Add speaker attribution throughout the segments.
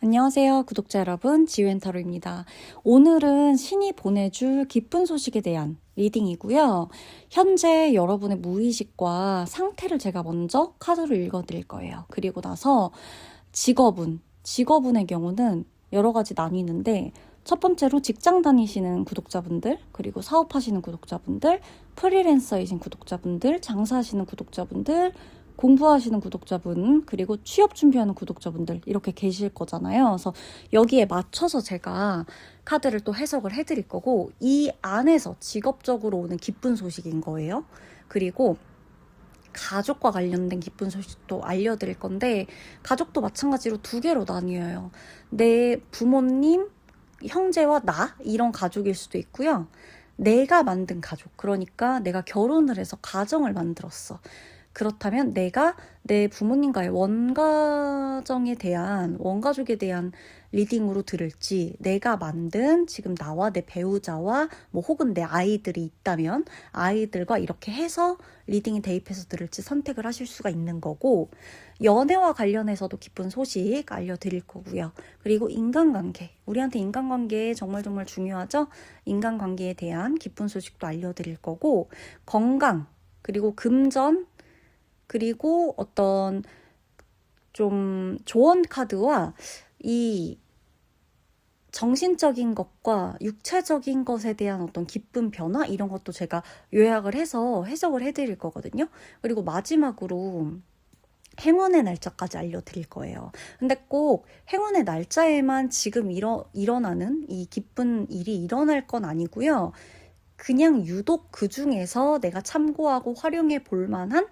Speaker 1: 안녕하세요, 구독자 여러분. 지웬타로입니다. 오늘은 신이 보내줄 기쁜 소식에 대한 리딩이고요. 현재 여러분의 무의식과 상태를 제가 먼저 카드로 읽어드릴 거예요. 그리고 나서 직업운의 경우는 여러 가지 나뉘는데, 첫 번째로 직장 다니시는 구독자분들, 그리고 사업하시는 구독자분들, 프리랜서이신 구독자분들, 장사하시는 구독자분들, 공부하시는 구독자분, 그리고 취업 준비하는 구독자분들 이렇게 계실 거잖아요. 그래서 여기에 맞춰서 제가 카드를 또 해석을 해드릴 거고, 이 안에서 직업적으로 오는 기쁜 소식인 거예요. 그리고 가족과 관련된 기쁜 소식도 알려드릴 건데, 가족도 마찬가지로 두 개로 나뉘어요. 내 부모님, 형제와 나 이런 가족일 수도 있고요. 내가 만든 가족, 그러니까 내가 결혼을 해서 가정을 만들었어. 그렇다면 내가 내 부모님과의 원가족에 대한 리딩으로 들을지, 내가 만든 지금 나와 내 배우자와 뭐 혹은 내 아이들이 있다면 아이들과 이렇게 해서 리딩에 대입해서 들을지 선택을 하실 수가 있는 거고, 연애와 관련해서도 기쁜 소식 알려드릴 거고요. 그리고 인간관계, 우리한테 인간관계 정말 정말 중요하죠. 인간관계에 대한 기쁜 소식도 알려드릴 거고, 건강, 그리고 금전, 그리고 어떤 좀 조언 카드와 이 정신적인 것과 육체적인 것에 대한 어떤 기쁜 변화, 이런 것도 제가 요약을 해서 해석을 해드릴 거거든요. 그리고 마지막으로 행운의 날짜까지 알려드릴 거예요. 근데 꼭 행운의 날짜에만 지금 일어나는 이 기쁜 일이 일어날 건 아니고요. 그냥 유독 그 중에서 내가 참고하고 활용해 볼 만한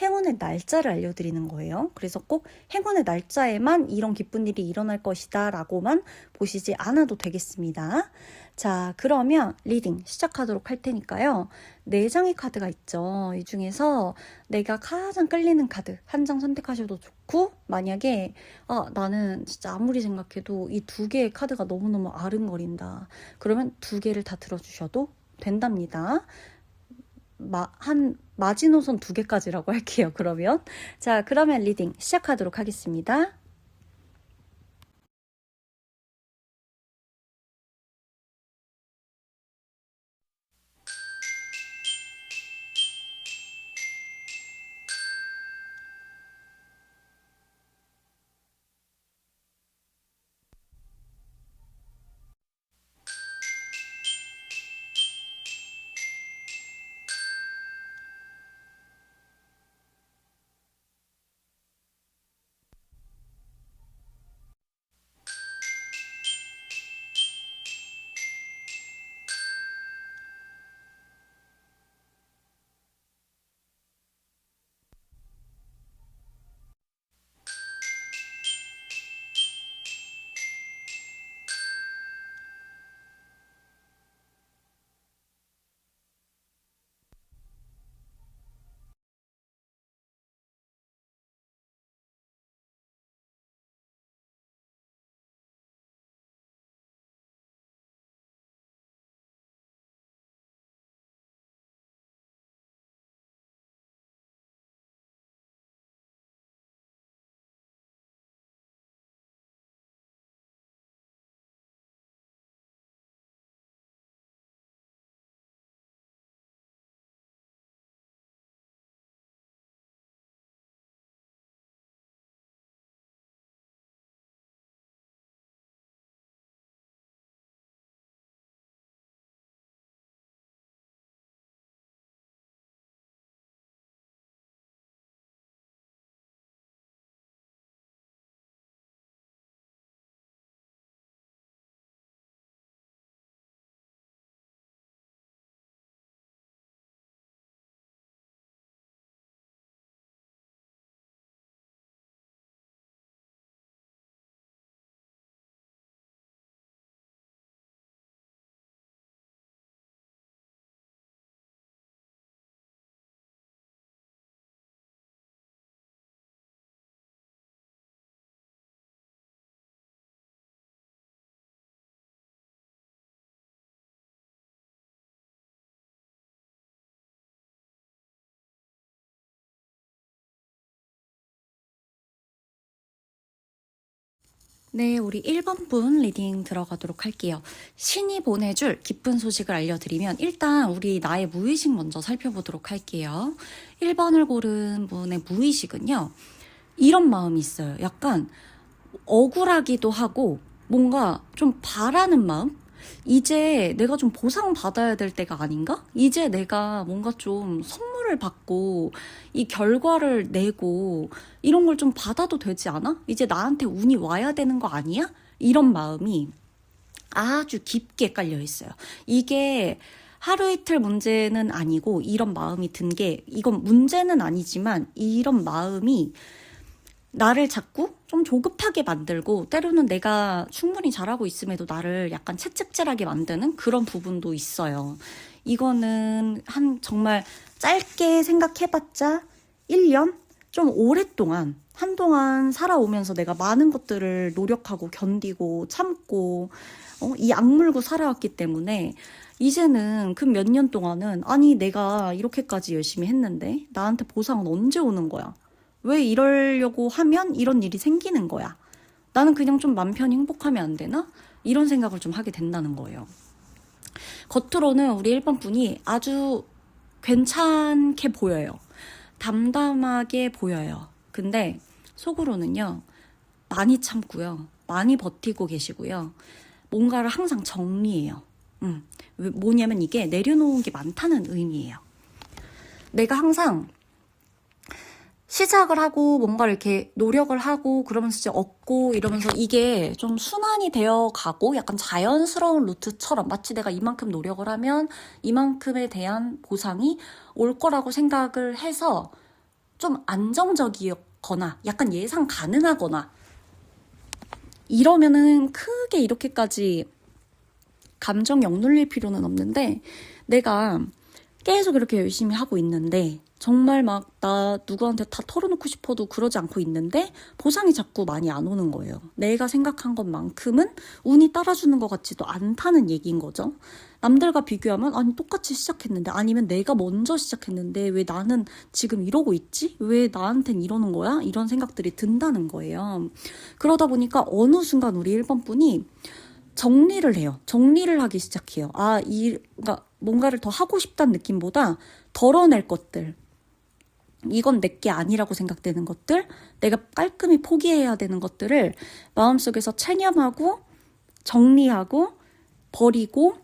Speaker 1: 행운의 날짜를 알려드리는 거예요. 그래서 꼭 행운의 날짜에만 이런 기쁜 일이 일어날 것이다 라고만 보시지 않아도 되겠습니다. 자, 그러면 리딩 시작하도록 할 테니까요. 4장의 카드가 있죠. 이 중에서 내가 가장 끌리는 카드 한 장 선택하셔도 좋고, 만약에 나는 진짜 아무리 생각해도 이 2개의 카드가 너무너무 아른거린다, 그러면 2개를 다 들어주셔도 된답니다. 한 마지노선 2개까지라고 할게요. 그러면 자, 그러면 리딩 시작하도록 하겠습니다. 네, 우리 1번 분 리딩 들어가도록 할게요. 신이 보내줄 기쁜 소식을 알려드리면 일단 우리 나의 무의식 먼저 살펴보도록 할게요. 1번을 고른 분의 무의식은요. 이런 마음이 있어요. 약간 억울하기도 하고 뭔가 좀 바라는 마음? 이제 내가 좀 보상받아야 될 때가 아닌가? 이제 내가 뭔가 좀 선물을 받고 이 결과를 내고 이런 걸 좀 받아도 되지 않아? 이제 나한테 운이 와야 되는 거 아니야? 이런 마음이 아주 깊게 깔려 있어요. 이게 하루 이틀 문제는 아니고 이런 마음이 든 게 이건 문제는 아니지만 이런 마음이 나를 자꾸 좀 조급하게 만들고 때로는 내가 충분히 잘하고 있음에도 나를 약간 채찍질하게 만드는 그런 부분도 있어요. 이거는 한 정말 짧게 생각해봤자 1년? 좀 오랫동안 한동안 살아오면서 내가 많은 것들을 노력하고 견디고 참고 이 악물고 살아왔기 때문에 이제는 그 몇 년 동안은 아니 내가 이렇게까지 열심히 했는데 나한테 보상은 언제 오는 거야? 왜 이러려고 하면 이런 일이 생기는 거야? 나는 그냥 좀 맘 편히 행복하면 안 되나? 이런 생각을 좀 하게 된다는 거예요. 겉으로는 우리 1번 분이 아주 괜찮게 보여요. 담담하게 보여요. 근데 속으로는요, 많이 참고요. 많이 버티고 계시고요. 뭔가를 항상 정리해요. 뭐냐면 이게 내려놓은 게 많다는 의미예요. 내가 항상 시작을 하고 뭔가를 이렇게 노력을 하고 그러면서 이제 얻고 이러면서 이게 좀 순환이 되어 가고 약간 자연스러운 루트처럼 마치 내가 이만큼 노력을 하면 이만큼에 대한 보상이 올 거라고 생각을 해서 좀 안정적이거나 약간 예상 가능하거나 이러면은 크게 이렇게까지 감정이 억눌릴 필요는 없는데 내가 계속 이렇게 열심히 하고 있는데 정말 막 나 누구한테 다 털어놓고 싶어도 그러지 않고 있는데 보상이 자꾸 많이 안 오는 거예요. 내가 생각한 것만큼은 운이 따라주는 것 같지도 않다는 얘기인 거죠. 남들과 비교하면 아니 똑같이 시작했는데 아니면 내가 먼저 시작했는데 왜 나는 지금 이러고 있지? 왜 나한텐 이러는 거야? 이런 생각들이 든다는 거예요. 그러다 보니까 어느 순간 우리 1번 분이 정리를 해요. 정리를 하기 시작해요. 그러니까 뭔가를 더 하고 싶다는 느낌보다 덜어낼 것들, 이건 내게 아니라고 생각되는 것들, 내가 깔끔히 포기해야 되는 것들을 마음속에서 체념하고 정리하고 버리고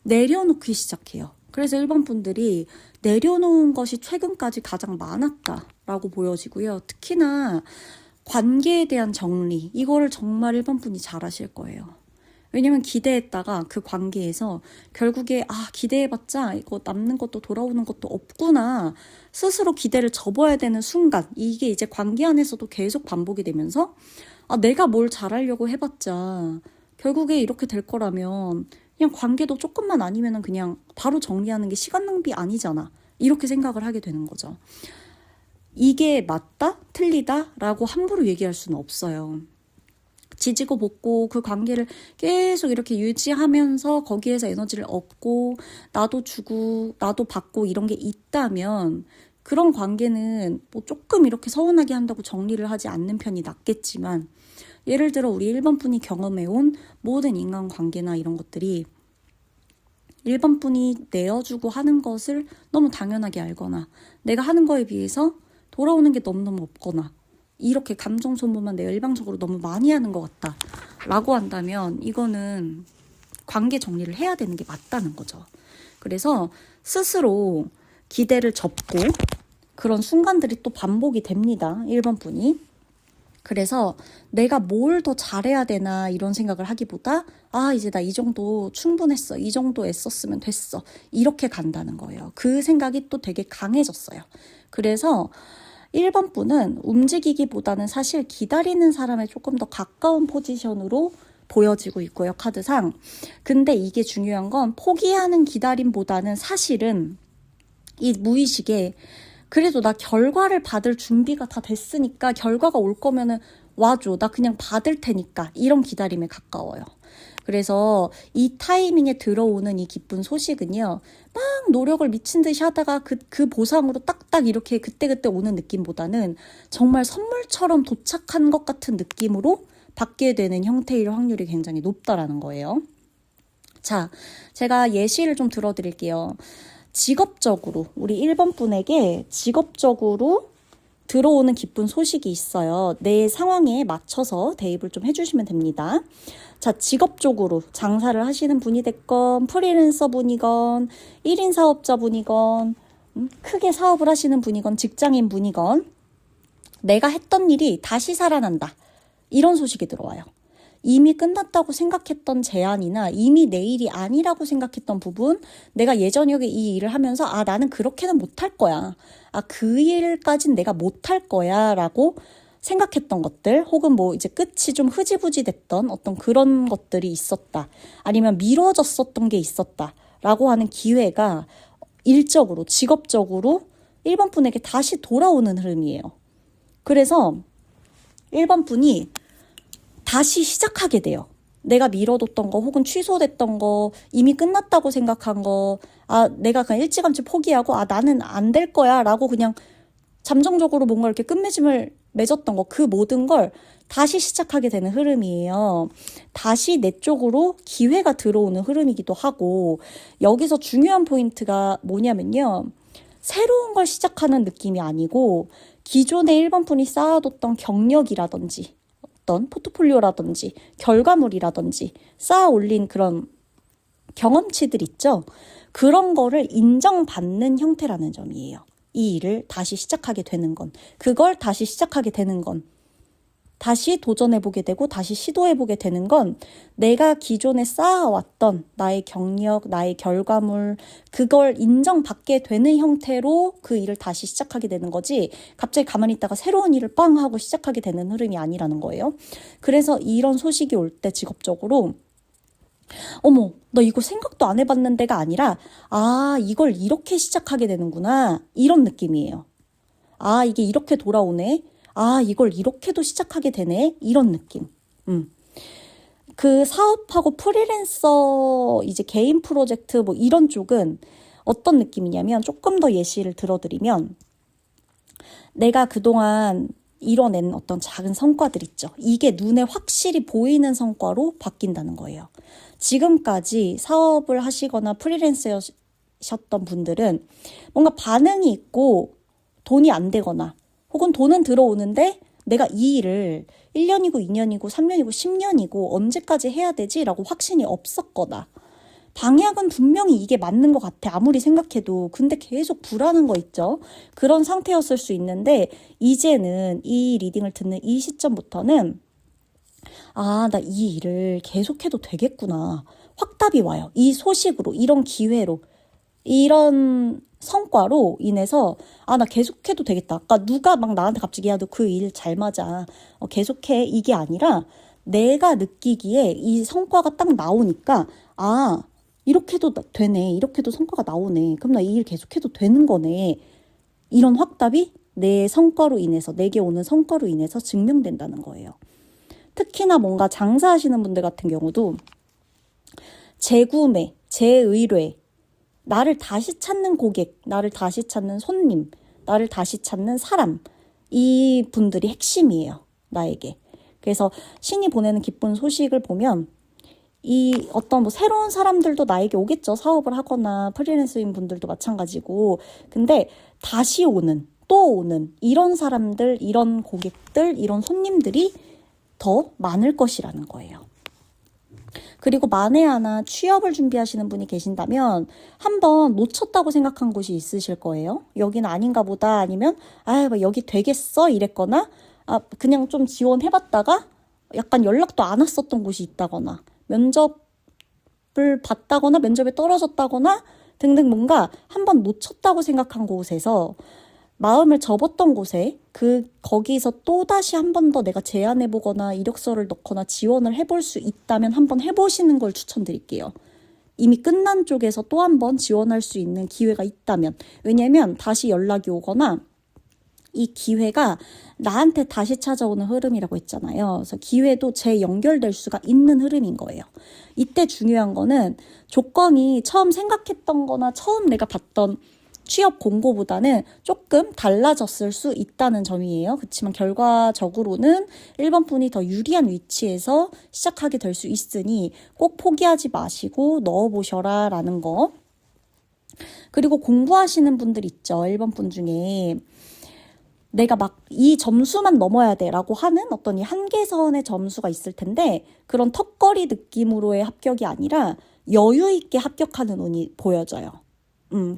Speaker 1: 내려놓기 시작해요. 그래서 1번 분들이 내려놓은 것이 최근까지 가장 많았다라고 보여지고요. 특히나 관계에 대한 정리, 이거를 정말 1번 분이 잘 하실 거예요. 왜냐면 기대했다가 그 관계에서 결국에 기대해봤자 이거 남는 것도 돌아오는 것도 없구나 스스로 기대를 접어야 되는 순간, 이게 이제 관계 안에서도 계속 반복이 되면서 내가 뭘 잘하려고 해봤자 결국에 이렇게 될 거라면 그냥 관계도 조금만 아니면은 그냥 바로 정리하는 게 시간 낭비 아니잖아, 이렇게 생각을 하게 되는 거죠. 이게 맞다? 틀리다? 라고 함부로 얘기할 수는 없어요. 지지고 볶고 그 관계를 계속 이렇게 유지하면서 거기에서 에너지를 얻고 나도 주고 나도 받고 이런 게 있다면 그런 관계는 뭐 조금 이렇게 서운하게 한다고 정리를 하지 않는 편이 낫겠지만, 예를 들어 우리 1번 분이 경험해온 모든 인간관계나 이런 것들이 1번 분이 내어주고 하는 것을 너무 당연하게 알거나 내가 하는 거에 비해서 돌아오는 게 너무너무 없거나 이렇게 감정 소모만 내가 일방적으로 너무 많이 하는 것 같다 라고 한다면 이거는 관계 정리를 해야 되는 게 맞다는 거죠. 그래서 스스로 기대를 접고 그런 순간들이 또 반복이 됩니다. 1번 분이. 그래서 내가 뭘 더 잘해야 되나 이런 생각을 하기보다 이제 나 이 정도 충분했어, 이 정도 애썼으면 됐어, 이렇게 간다는 거예요. 그 생각이 또 되게 강해졌어요. 그래서 1번 분은 움직이기보다는 사실 기다리는 사람에 조금 더 가까운 포지션으로 보여지고 있고요, 카드상. 근데 이게 중요한 건 포기하는 기다림보다는 사실은 이 무의식에 그래도 나 결과를 받을 준비가 다 됐으니까 결과가 올 거면은 와줘, 나 그냥 받을 테니까, 이런 기다림에 가까워요. 그래서 이 타이밍에 들어오는 이 기쁜 소식은요, 막 노력을 미친 듯이 하다가 그 보상으로 딱딱 이렇게 그때그때 오는 느낌보다는 정말 선물처럼 도착한 것 같은 느낌으로 받게 되는 형태일 확률이 굉장히 높다라는 거예요. 자, 제가 예시를 좀 들어드릴게요. 직업적으로, 우리 1번 분에게 직업적으로 들어오는 기쁜 소식이 있어요. 내 상황에 맞춰서 대입을 좀 해주시면 됩니다. 자, 직업적으로 장사를 하시는 분이 됐건, 프리랜서 분이건, 1인 사업자 분이건, 크게 사업을 하시는 분이건, 직장인 분이건, 내가 했던 일이 다시 살아난다. 이런 소식이 들어와요. 이미 끝났다고 생각했던 제안이나 이미 내 일이 아니라고 생각했던 부분, 내가 예전에 이 일을 하면서 나는 그렇게는 못할 거야. 그 일까진 내가 못할 거야 라고 생각했던 것들, 혹은 뭐 이제 끝이 좀 흐지부지 됐던 어떤 그런 것들이 있었다. 아니면 미뤄졌었던 게 있었다. 라고 하는 기회가 일적으로, 직업적으로 1번 분에게 다시 돌아오는 흐름이에요. 그래서 1번 분이 다시 시작하게 돼요. 내가 미뤄뒀던 거 혹은 취소됐던 거, 이미 끝났다고 생각한 거, 내가 그냥 일찌감치 포기하고 나는 안 될 거야 라고 그냥 잠정적으로 뭔가 이렇게 끝맺음을 맺었던 거, 그 모든 걸 다시 시작하게 되는 흐름이에요. 다시 내 쪽으로 기회가 들어오는 흐름이기도 하고, 여기서 중요한 포인트가 뭐냐면요. 새로운 걸 시작하는 느낌이 아니고 기존에 1번 분이 쌓아뒀던 경력이라든지 어떤 포트폴리오라든지 결과물이라든지 쌓아 올린 그런 경험치들 있죠. 그런 거를 인정받는 형태라는 점이에요. 이 일을 다시 시작하게 되는 건, 그걸 다시 시작하게 되는 건, 다시 도전해보게 되고 다시 시도해보게 되는 건 내가 기존에 쌓아왔던 나의 경력, 나의 결과물, 그걸 인정받게 되는 형태로 그 일을 다시 시작하게 되는 거지, 갑자기 가만히 있다가 새로운 일을 빵 하고 시작하게 되는 흐름이 아니라는 거예요. 그래서 이런 소식이 올 때 직업적으로 어머, 나 이거 생각도 안 해봤는데가 아니라 이걸 이렇게 시작하게 되는구나, 이런 느낌이에요. 이게 이렇게 돌아오네, 이걸 이렇게도 시작하게 되네, 이런 느낌. 그 사업하고 프리랜서 이제 개인 프로젝트 뭐 이런 쪽은 어떤 느낌이냐면, 조금 더 예시를 들어드리면, 내가 그동안 이뤄낸 어떤 작은 성과들 있죠. 이게 눈에 확실히 보이는 성과로 바뀐다는 거예요. 지금까지 사업을 하시거나 프리랜서셨던 분들은 뭔가 반응이 있고 돈이 안 되거나, 혹은 돈은 들어오는데 내가 이 일을 1년이고 2년이고 3년이고 10년이고 언제까지 해야 되지? 라고 확신이 없었거나, 방향은 분명히 이게 맞는 것 같아, 아무리 생각해도. 근데 계속 불안한 거 있죠. 그런 상태였을 수 있는데, 이제는 이 리딩을 듣는 이 시점부터는 나 이 일을 계속해도 되겠구나, 확답이 와요. 이 소식으로, 이런 기회로, 이런 성과로 인해서 나 계속해도 되겠다. 누가 막 나한테 갑자기 너 그 일 잘 맞아, 계속해, 이게 아니라 내가 느끼기에 이 성과가 딱 나오니까 이렇게도 되네, 이렇게도 성과가 나오네, 그럼 나 이 일 계속해도 되는 거네, 이런 확답이 내 성과로 인해서, 내게 오는 성과로 인해서 증명된다는 거예요. 특히나 뭔가 장사하시는 분들 같은 경우도 재구매, 재의뢰, 나를 다시 찾는 고객, 나를 다시 찾는 손님, 나를 다시 찾는 사람, 이 분들이 핵심이에요, 나에게. 그래서 신이 보내는 기쁜 소식을 보면 이 어떤 뭐 새로운 사람들도 나에게 오겠죠. 사업을 하거나 프리랜서인 분들도 마찬가지고. 근데 다시 오는, 또 오는 이런 사람들, 이런 고객들, 이런 손님들이 더 많을 것이라는 거예요. 그리고 만에 하나 취업을 준비하시는 분이 계신다면 한번 놓쳤다고 생각한 곳이 있으실 거예요. 여기는 아닌가 보다, 아니면 뭐 여기 되겠어 이랬거나, 그냥 좀 지원해봤다가 약간 연락도 안 왔었던 곳이 있다거나, 면접을 봤다거나 면접에 떨어졌다거나 등등, 뭔가 한번 놓쳤다고 생각한 곳에서, 마음을 접었던 곳에 거기서 또다시 한 번 더 내가 제안해보거나 이력서를 넣거나 지원을 해볼 수 있다면 한번 해보시는 걸 추천드릴게요. 이미 끝난 쪽에서 또 한 번 지원할 수 있는 기회가 있다면. 왜냐면 다시 연락이 오거나 이 기회가 나한테 다시 찾아오는 흐름이라고 했잖아요. 그래서 기회도 재연결될 수가 있는 흐름인 거예요. 이때 중요한 거는 조건이 처음 생각했던 거나 처음 내가 봤던 취업 공고보다는 조금 달라졌을 수 있다는 점이에요. 그렇지만 결과적으로는 1번 분이 더 유리한 위치에서 시작하게 될 수 있으니 꼭 포기하지 마시고 넣어보셔라 라는 거. 그리고 공부하시는 분들 있죠. 1번 분 중에 내가 막 이 점수만 넘어야 돼 라고 하는 어떤 이 한계선의 점수가 있을 텐데 그런 턱걸이 느낌으로의 합격이 아니라 여유 있게 합격하는 운이 보여져요.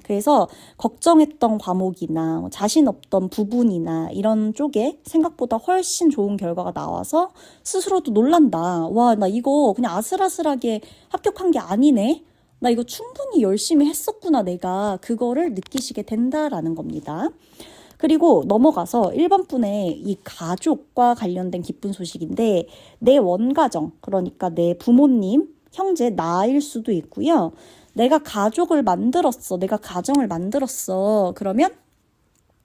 Speaker 1: 그래서 걱정했던 과목이나 자신 없던 부분이나 이런 쪽에 생각보다 훨씬 좋은 결과가 나와서 스스로도 놀란다. 와, 나 이거 그냥 아슬아슬하게 합격한 게 아니네. 나 이거 충분히 열심히 했었구나. 내가 그거를 느끼시게 된다라는 겁니다. 그리고 넘어가서 1번 분의 이 가족과 관련된 기쁜 소식인데 내 원가정, 그러니까 내 부모님, 형제, 나일 수도 있고요. 내가 가족을 만들었어. 내가 가정을 만들었어. 그러면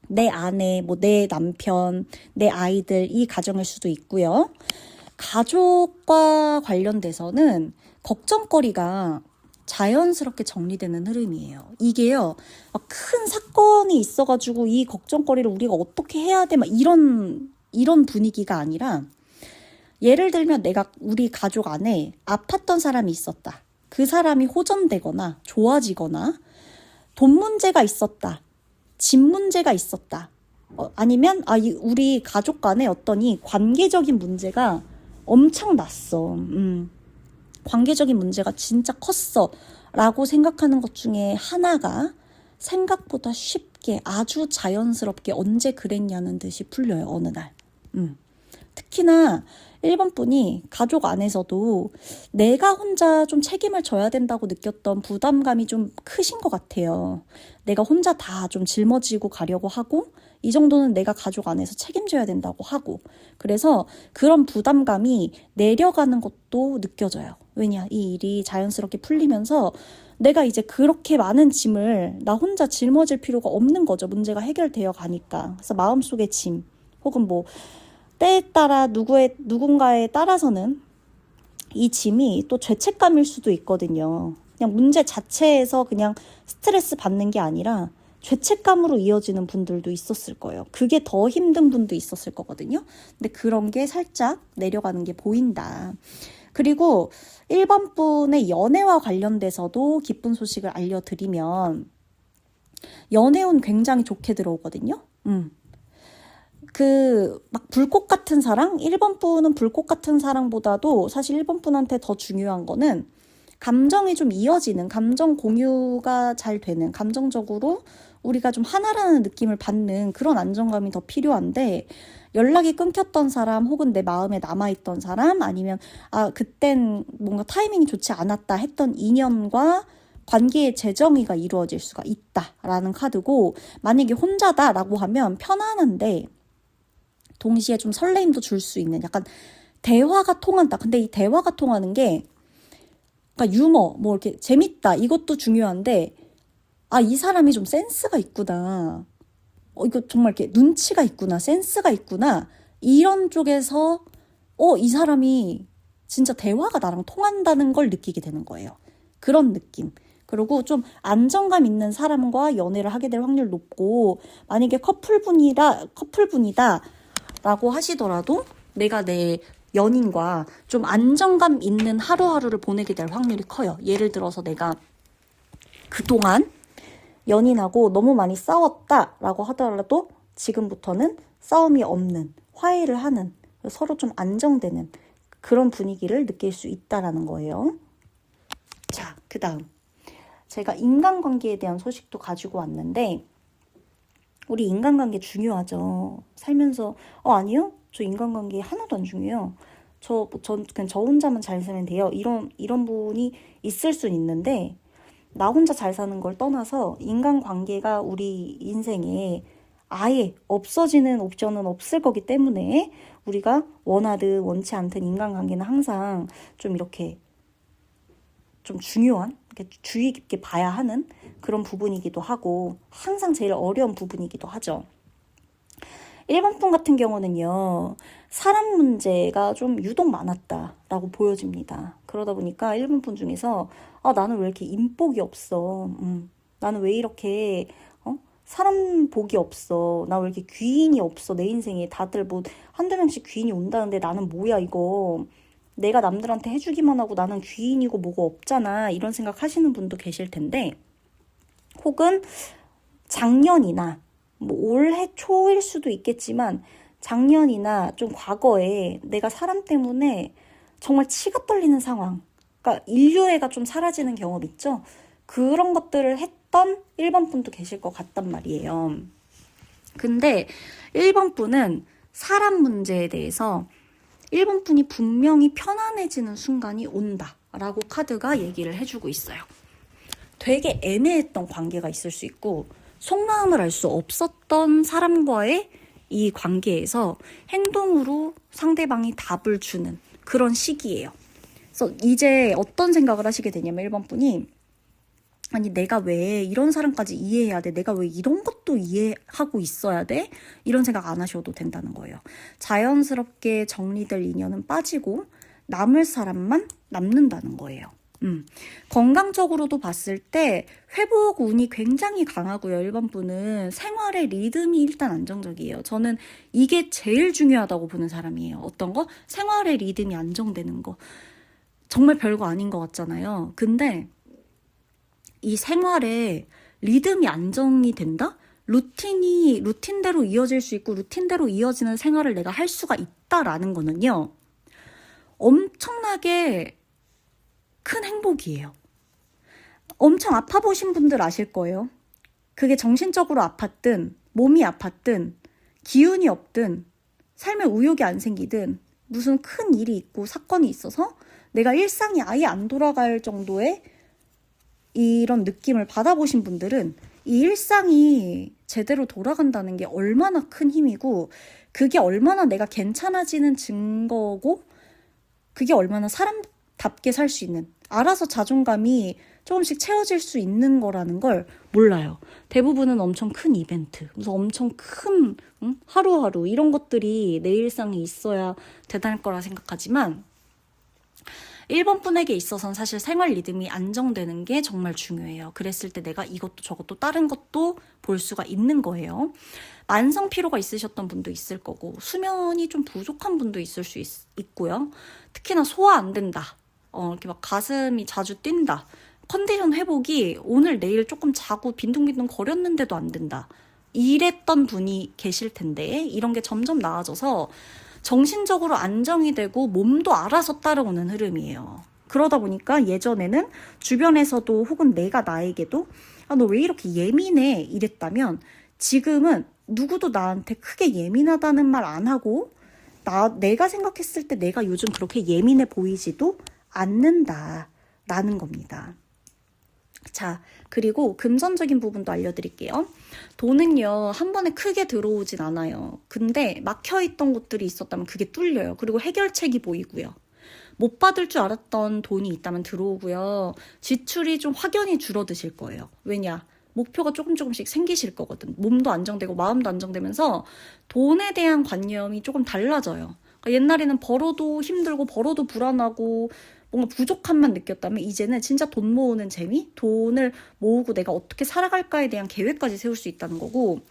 Speaker 1: 내 아내, 뭐 내 남편, 내 아이들 이 가정일 수도 있고요. 가족과 관련돼서는 걱정거리가 자연스럽게 정리되는 흐름이에요. 이게요, 막 큰 사건이 있어가지고 이 걱정거리를 우리가 어떻게 해야 돼? 막 이런 분위기가 아니라 예를 들면 내가 우리 가족 안에 아팠던 사람이 있었다. 그 사람이 호전되거나 좋아지거나 돈 문제가 있었다. 집 문제가 있었다. 아니면 우리 가족 간에 어떤 이 관계적인 문제가 엄청났어. 관계적인 문제가 진짜 컸어 라고 생각하는 것 중에 하나가 생각보다 쉽게 아주 자연스럽게 언제 그랬냐는 듯이 풀려요. 어느 날. 특히나 1번 분이 가족 안에서도 내가 혼자 좀 책임을 져야 된다고 느꼈던 부담감이 좀 크신 것 같아요. 내가 혼자 다 좀 짊어지고 가려고 하고 이 정도는 내가 가족 안에서 책임져야 된다고 하고 그래서 그런 부담감이 내려가는 것도 느껴져요. 왜냐? 이 일이 자연스럽게 풀리면서 내가 이제 그렇게 많은 짐을 나 혼자 짊어질 필요가 없는 거죠. 문제가 해결되어 가니까. 그래서 마음속의 짐 혹은 뭐 때에 따라 누군가에 따라서는 이 짐이 또 죄책감일 수도 있거든요. 그냥 문제 자체에서 그냥 스트레스 받는 게 아니라 죄책감으로 이어지는 분들도 있었을 거예요. 그게 더 힘든 분도 있었을 거거든요. 근데 그런 게 살짝 내려가는 게 보인다. 그리고 1번 분의 연애와 관련돼서도 기쁜 소식을 알려드리면 연애운 굉장히 좋게 들어오거든요. 막 불꽃 같은 사랑? 1번 분은 불꽃 같은 사랑보다도 사실 1번 분한테 더 중요한 거는 감정이 좀 이어지는, 감정 공유가 잘 되는, 감정적으로 우리가 좀 하나라는 느낌을 받는 그런 안정감이 더 필요한데 연락이 끊겼던 사람 혹은 내 마음에 남아있던 사람 아니면 그땐 뭔가 타이밍이 좋지 않았다 했던 인연과 관계의 재정의가 이루어질 수가 있다라는 카드고 만약에 혼자다라고 하면 편안한데 동시에 좀 설레임도 줄 수 있는 약간 대화가 통한다. 근데 이 대화가 통하는 게 그러니까 유머, 뭐 이렇게 재밌다 이것도 중요한데 이 사람이 좀 센스가 있구나. 이거 정말 이렇게 눈치가 있구나. 센스가 있구나. 이런 쪽에서 이 사람이 진짜 대화가 나랑 통한다는 걸 느끼게 되는 거예요. 그런 느낌. 그리고 좀 안정감 있는 사람과 연애를 하게 될 확률 높고 만약에 커플분이다 라고 하시더라도 내가 내 연인과 좀 안정감 있는 하루하루를 보내게 될 확률이 커요. 예를 들어서 내가 그동안 연인하고 너무 많이 싸웠다라고 하더라도 지금부터는 싸움이 없는, 화해를 하는, 서로 좀 안정되는 그런 분위기를 느낄 수 있다라는 거예요. 자, 그 다음 제가 인간관계에 대한 소식도 가지고 왔는데 우리 인간관계 중요하죠. 살면서 아니요? 저 인간관계 하나도 안 중요해요. 전 그냥 저 혼자만 잘 살면 돼요. 이런 분이 있을 순 있는데 나 혼자 잘 사는 걸 떠나서 인간관계가 우리 인생에 아예 없어지는 옵션은 없을 거기 때문에 우리가 원하든 원치 않든 인간관계는 항상 좀 이렇게 좀 중요한, 이렇게 주의 깊게 봐야 하는 그런 부분이기도 하고 항상 제일 어려운 부분이기도 하죠. 1번 분 같은 경우는요. 사람 문제가 좀 유독 많았다라고 보여집니다. 그러다 보니까 1번 분 중에서 나는 왜 이렇게 인복이 없어. 나는 왜 이렇게 사람 복이 없어. 나 왜 이렇게 귀인이 없어. 내 인생에 다들 뭐 한두 명씩 귀인이 온다는데 나는 뭐야 이거. 내가 남들한테 해주기만 하고 나는 귀인이고 뭐가 없잖아. 이런 생각 하시는 분도 계실 텐데, 혹은 작년이나 뭐 올해 초일 수도 있겠지만 작년이나 좀 과거에 내가 사람 때문에 정말 치가 떨리는 상황, 그러니까 인류애가 좀 사라지는 경험 있죠? 그런 것들을 했던 1번 분도 계실 것 같단 말이에요. 근데 1번 분은 사람 문제에 대해서 1번 분이 분명히 편안해지는 순간이 온다 라고 카드가 얘기를 해주고 있어요. 되게 애매했던 관계가 있을 수 있고 속마음을 알 수 없었던 사람과의 이 관계에서 행동으로 상대방이 답을 주는 그런 시기예요. 그래서 이제 어떤 생각을 하시게 되냐면 1번 분이, 아니 내가 왜 이런 사람까지 이해해야 돼? 내가 왜 이런 것도 이해하고 있어야 돼? 이런 생각 안 하셔도 된다는 거예요. 자연스럽게 정리될 인연은 빠지고 남을 사람만 남는다는 거예요. 건강적으로도 봤을 때 회복 운이 굉장히 강하고요. 1번 분은 생활의 리듬이 일단 안정적이에요. 저는 이게 제일 중요하다고 보는 사람이에요. 어떤 거? 생활의 리듬이 안정되는 거. 정말 별거 아닌 것 같잖아요. 근데 이 생활에 리듬이 안정이 된다? 루틴대로 이어질 수 있고 루틴대로 이어지는 생활을 내가 할 수가 있다라는 거는요. 엄청나게 큰 행복이에요. 엄청 아파 보신 분들 아실 거예요. 그게 정신적으로 아팠든 몸이 아팠든 기운이 없든 삶에 의욕이 안 생기든 무슨 큰 일이 있고 사건이 있어서 내가 일상이 아예 안 돌아갈 정도의 이런 느낌을 받아보신 분들은 이 일상이 제대로 돌아간다는 게 얼마나 큰 힘이고 그게 얼마나 내가 괜찮아지는 증거고 그게 얼마나 사람답게 살 수 있는, 알아서 자존감이 조금씩 채워질 수 있는 거라는 걸 몰라요. 대부분은 엄청 큰 이벤트, 무슨 엄청 큰 하루하루 이런 것들이 내 일상에 있어야 대단할 거라 생각하지만 1번 분에게 있어서는 사실 생활 리듬이 안정되는 게 정말 중요해요. 그랬을 때 내가 이것도 저것도 다른 것도 볼 수가 있는 거예요. 만성 피로가 있으셨던 분도 있을 거고 수면이 좀 부족한 분도 있을 수 있고요. 특히나 소화 안 된다. 이렇게 막 가슴이 자주 뛴다. 컨디션 회복이 오늘 내일 조금 자고 빈둥빈둥 거렸는데도 안 된다. 이랬던 분이 계실 텐데 이런 게 점점 나아져서 정신적으로 안정이 되고 몸도 알아서 따라오는 흐름이에요. 그러다 보니까 예전에는 주변에서도 혹은 내가 나에게도 너 왜 이렇게 예민해? 이랬다면 지금은 누구도 나한테 크게 예민하다는 말 안 하고 내가 생각했을 때 내가 요즘 그렇게 예민해 보이지도 않는다라는 겁니다. 자, 그리고 금전적인 부분도 알려드릴게요. 돈은요, 한 번에 크게 들어오진 않아요. 근데 막혀있던 곳들이 있었다면 그게 뚫려요. 그리고 해결책이 보이고요. 못 받을 줄 알았던 돈이 있다면 들어오고요. 지출이 좀 확연히 줄어드실 거예요. 왜냐? 목표가 조금씩 생기실 거거든. 몸도 안정되고 마음도 안정되면서 돈에 대한 관념이 조금 달라져요. 그러니까 옛날에는 벌어도 힘들고 벌어도 불안하고 뭔가 부족함만 느꼈다면 이제는 진짜 돈 모으는 재미? 돈을 모으고 내가 어떻게 살아갈까에 대한 계획까지 세울 수 있다는 거고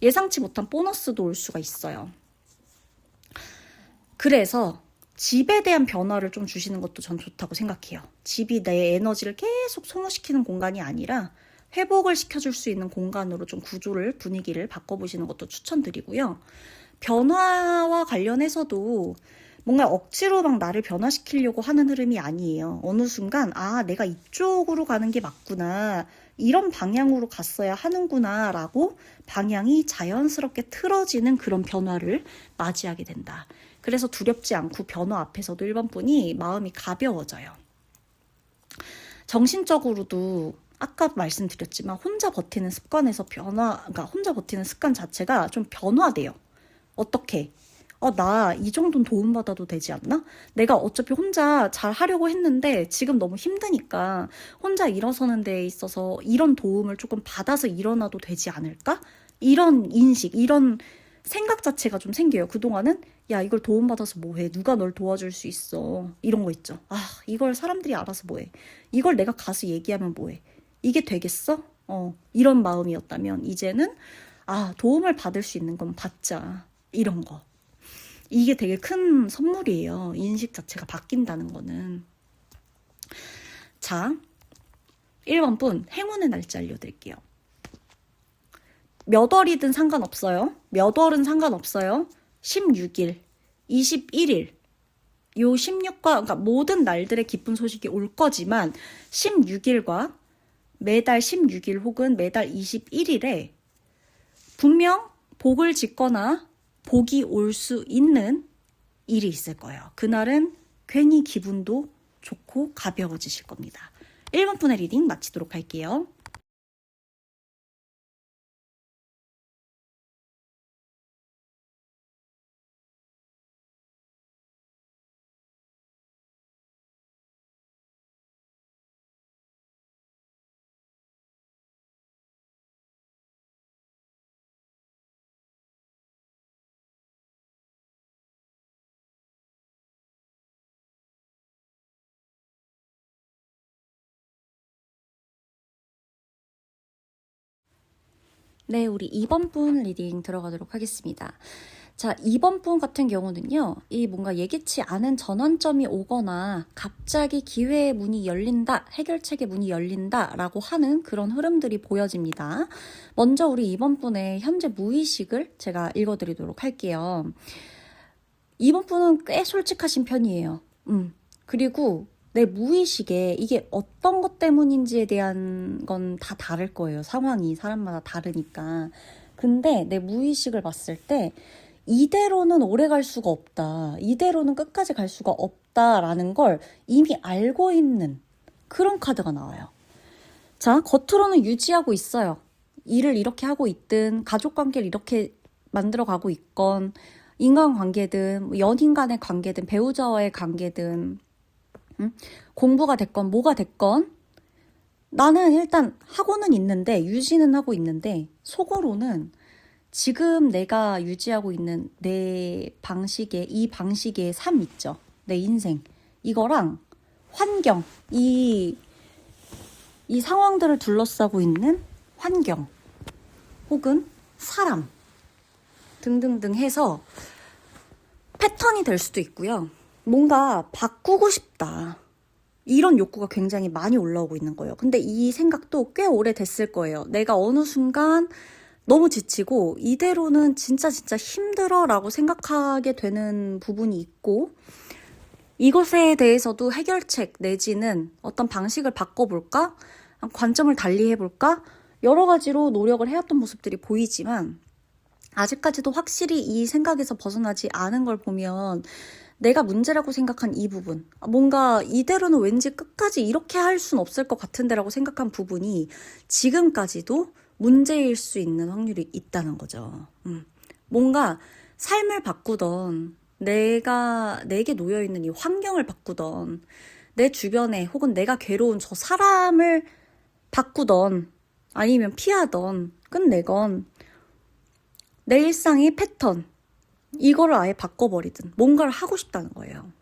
Speaker 1: 예상치 못한 보너스도 올 수가 있어요. 그래서 집에 대한 변화를 좀 주시는 것도 전 좋다고 생각해요. 집이 내 에너지를 계속 소모시키는 공간이 아니라 회복을 시켜줄 수 있는 공간으로 좀 구조를, 분위기를 바꿔보시는 것도 추천드리고요. 변화와 관련해서도 뭔가 억지로 막 나를 변화시키려고 하는 흐름이 아니에요. 어느 순간 내가 이쪽으로 가는 게 맞구나. 이런 방향으로 갔어야 하는구나 라고 방향이 자연스럽게 틀어지는 그런 변화를 맞이하게 된다. 그래서 두렵지 않고 변화 앞에서도 1번 분이 마음이 가벼워져요. 정신적으로도 아까 말씀드렸지만 혼자 버티는 습관에서 그러니까 혼자 버티는 습관 자체가 좀 변화돼요. 어떻게? 나 이 정도는 도움받아도 되지 않나? 내가 어차피 혼자 잘 하려고 했는데 지금 너무 힘드니까 혼자 일어서는 데 있어서 이런 도움을 조금 받아서 일어나도 되지 않을까? 이런 인식, 이런 생각 자체가 좀 생겨요. 그동안은 야, 이걸 도움받아서 뭐해? 누가 널 도와줄 수 있어? 이런 거 있죠. 이걸 사람들이 알아서 뭐해? 이걸 내가 가서 얘기하면 뭐해? 이게 되겠어? 이런 마음이었다면 이제는 도움을 받을 수 있는 건 받자. 이런 거. 이게 되게 큰 선물이에요. 인식 자체가 바뀐다는 거는. 자, 1번 분 행운의 날짜 알려드릴게요. 몇 월이든 상관없어요. 몇 월은 상관없어요. 16일, 21일, 요 16과, 그러니까 모든 날들의 기쁜 소식이 올 거지만 16일과 매달 16일 혹은 매달 21일에 분명 복을 짓거나 복이 올 수 있는 일이 있을 거예요. 그날은 괜히 기분도 좋고 가벼워지실 겁니다. 1번 분의 리딩 마치도록 할게요. 네, 우리 2번 분 리딩 들어가도록 하겠습니다. 자, 2번 분 같은 경우는요, 이 뭔가 예기치 않은 전환점이 오거나 갑자기 기회의 문이 열린다, 해결책의 문이 열린다 라고 하는 그런 흐름들이 보여집니다. 먼저 우리 2번 분의 현재 무의식을 제가 읽어드리도록 할게요. 2번 분은 꽤 솔직하신 편이에요. 그리고 내 무의식에 이게 어떤 것 때문인지에 대한 건 다 다를 거예요. 상황이 사람마다 다르니까. 근데 내 무의식을 봤을 때 이대로는 오래 갈 수가 없다. 이대로는 끝까지 갈 수가 없다라는 걸 이미 알고 있는 그런 카드가 나와요. 자, 겉으로는 유지하고 있어요. 일을 이렇게 하고 있든 가족관계를 이렇게 만들어가고 있건 인간관계든 연인 간의 관계든 배우자와의 관계든 공부가 됐건 뭐가 됐건 나는 일단 하고는 있는데 유지는 하고 있는데 속으로는 지금 내가 유지하고 있는 내 방식의 이 방식의 삶 있죠. 내 인생 이거랑 환경 이 상황들을 둘러싸고 있는 환경 혹은 사람 등등등 해서 패턴이 될 수도 있고요. 뭔가 바꾸고 싶다. 이런 욕구가 굉장히 많이 올라오고 있는 거예요. 근데 이 생각도 꽤 오래됐을 거예요. 내가 어느 순간 너무 지치고 이대로는 진짜 힘들어 라고 생각하게 되는 부분이 있고 이것에 대해서도 해결책 내지는 어떤 방식을 바꿔볼까? 관점을 달리 해볼까? 여러 가지로 노력을 해왔던 모습들이 보이지만 아직까지도 확실히 이 생각에서 벗어나지 않은 걸 보면 내가 문제라고 생각한 이 부분, 뭔가 이대로는 왠지 끝까지 이렇게 할 순 없을 것 같은데 라고 생각한 부분이 지금까지도 문제일 수 있는 확률이 있다는 거죠. 뭔가 삶을 바꾸던 내게 놓여있는 이 환경을 바꾸던 내 주변에 혹은 내가 괴로운 저 사람을 바꾸던 아니면 피하던 끝내건 내 일상의 패턴 이거를 아예 바꿔버리든 뭔가를 하고 싶다는 거예요.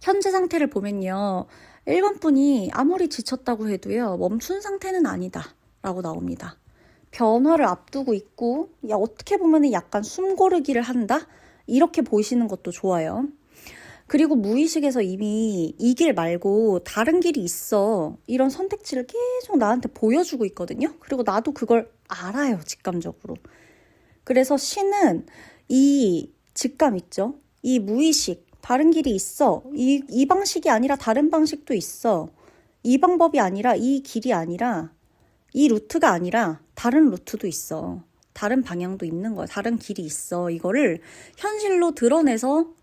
Speaker 1: 현재 상태를 보면요. 1번 분이 아무리 지쳤다고 해도요. 멈춘 상태는 아니다 라고 나옵니다. 변화를 앞두고 있고 어떻게 보면 약간 숨고르기를 한다? 이렇게 보시는 것도 좋아요. 그리고 무의식에서 이미 이 길 말고 다른 길이 있어. 이런 선택지를 계속 나한테 보여주고 있거든요. 그리고 나도 그걸 알아요. 직감적으로. 그래서 신은 이 직감 있죠? 이 무의식, 다른 길이 있어. 이 방식이 아니라 다른 방식도 있어. 이 방법이 아니라 이 길이 아니라 이 루트가 아니라 다른 루트도 있어. 다른 방향도 있는 거야. 다른 길이 있어. 이거를 현실로 드러내서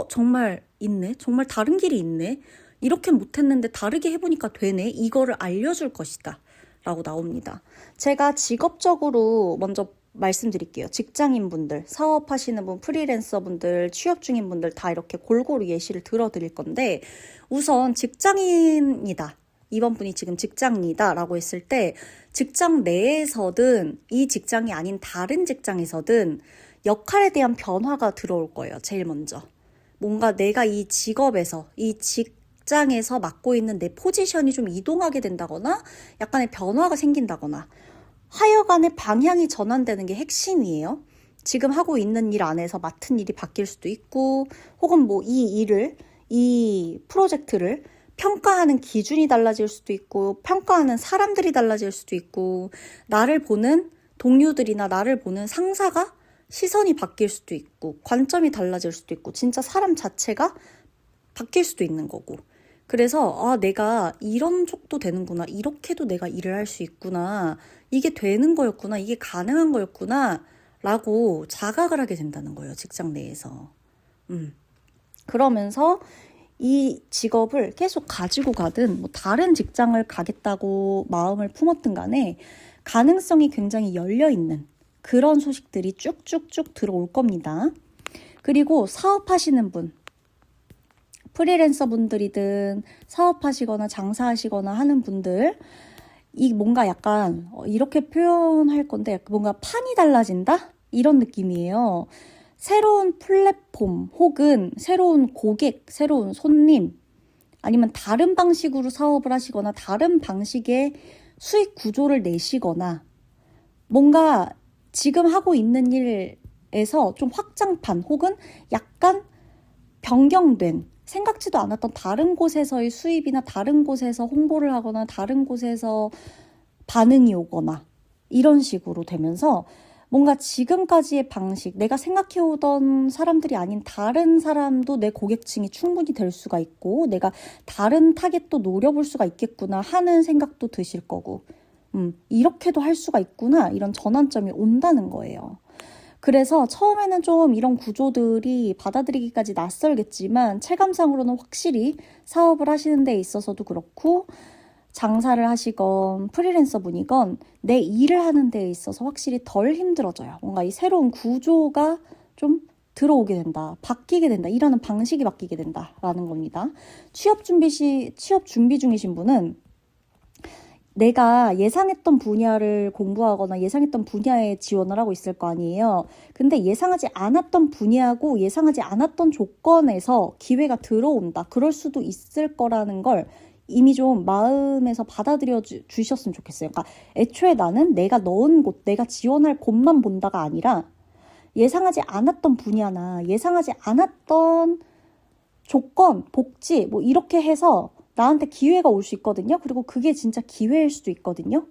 Speaker 1: 정말 있네. 정말 다른 길이 있네. 이렇게 못했는데 다르게 해보니까 되네. 이거를 알려줄 것이다. 라고 나옵니다. 제가 직업적으로 먼저 말씀드릴게요. 직장인분들, 사업하시는 분, 프리랜서분들, 취업 중인 분들 다 이렇게 골고루 예시를 들어드릴 건데 우선 직장인이다. 이번 분이 지금 직장이다 라고 했을 때 직장 내에서든 이 직장이 아닌 다른 직장에서든 역할에 대한 변화가 들어올 거예요. 제일 먼저. 뭔가 내가 이 직업에서 이 직장에서 맡고 있는 내 포지션이 좀 이동하게 된다거나 약간의 변화가 생긴다거나 하여간의 방향이 전환되는 게 핵심이에요. 지금 하고 있는 일 안에서 맡은 일이 바뀔 수도 있고 혹은 뭐 이 프로젝트를 평가하는 기준이 달라질 수도 있고 평가하는 사람들이 달라질 수도 있고 나를 보는 동료들이나 나를 보는 상사가 시선이 바뀔 수도 있고 관점이 달라질 수도 있고 진짜 사람 자체가 바뀔 수도 있는 거고 그래서 내가 이런 쪽도 되는구나 이렇게도 내가 일을 할 수 있구나 이게 되는 거였구나 이게 가능한 거였구나 라고 자각을 하게 된다는 거예요. 직장 내에서. 그러면서 이 직업을 계속 가지고 가든 뭐 다른 직장을 가겠다고 마음을 품었든 간에 가능성이 굉장히 열려있는 그런 소식들이 쭉쭉쭉 들어올 겁니다. 그리고 사업하시는 분, 프리랜서 분들이든 사업하시거나 장사하시거나 하는 분들 이 뭔가 약간 이렇게 표현할 건데 뭔가 판이 달라진다? 이런 느낌이에요. 새로운 플랫폼 혹은 새로운 고객, 새로운 손님 아니면 다른 방식으로 사업을 하시거나 다른 방식의 수익 구조를 내시거나 뭔가 지금 하고 있는 일에서 좀 확장판 혹은 약간 변경된 생각지도 않았던 다른 곳에서의 수입이나 다른 곳에서 홍보를 하거나 다른 곳에서 반응이 오거나 이런 식으로 되면서 뭔가 지금까지의 방식, 내가 생각해오던 사람들이 아닌 다른 사람도 내 고객층이 충분히 될 수가 있고 내가 다른 타겟도 노려볼 수가 있겠구나 하는 생각도 드실 거고 이렇게도 할 수가 있구나 이런 전환점이 온다는 거예요. 그래서 처음에는 좀 이런 구조들이 받아들이기까지 낯설겠지만 체감상으로는 확실히 사업을 하시는 데 있어서도 그렇고 장사를 하시건 프리랜서 분이건 내 일을 하는 데 있어서 확실히 덜 힘들어져요. 뭔가 이 새로운 구조가 좀 들어오게 된다, 바뀌게 된다, 일하는 방식이 바뀌게 된다라는 겁니다. 취업 준비 중이신 분은 내가 예상했던 분야를 공부하거나 예상했던 분야에 지원을 하고 있을 거 아니에요. 근데 예상하지 않았던 분야고 예상하지 않았던 조건에서 기회가 들어온다. 그럴 수도 있을 거라는 걸 이미 좀 마음에서 받아들여 주셨으면 좋겠어요. 그러니까 애초에 나는 내가 넣은 곳, 내가 지원할 곳만 본다가 아니라 예상하지 않았던 분야나 예상하지 않았던 조건, 복지 뭐 이렇게 해서 나한테 기회가 올 수 있거든요. 그리고 그게 진짜 기회일 수도 있거든요.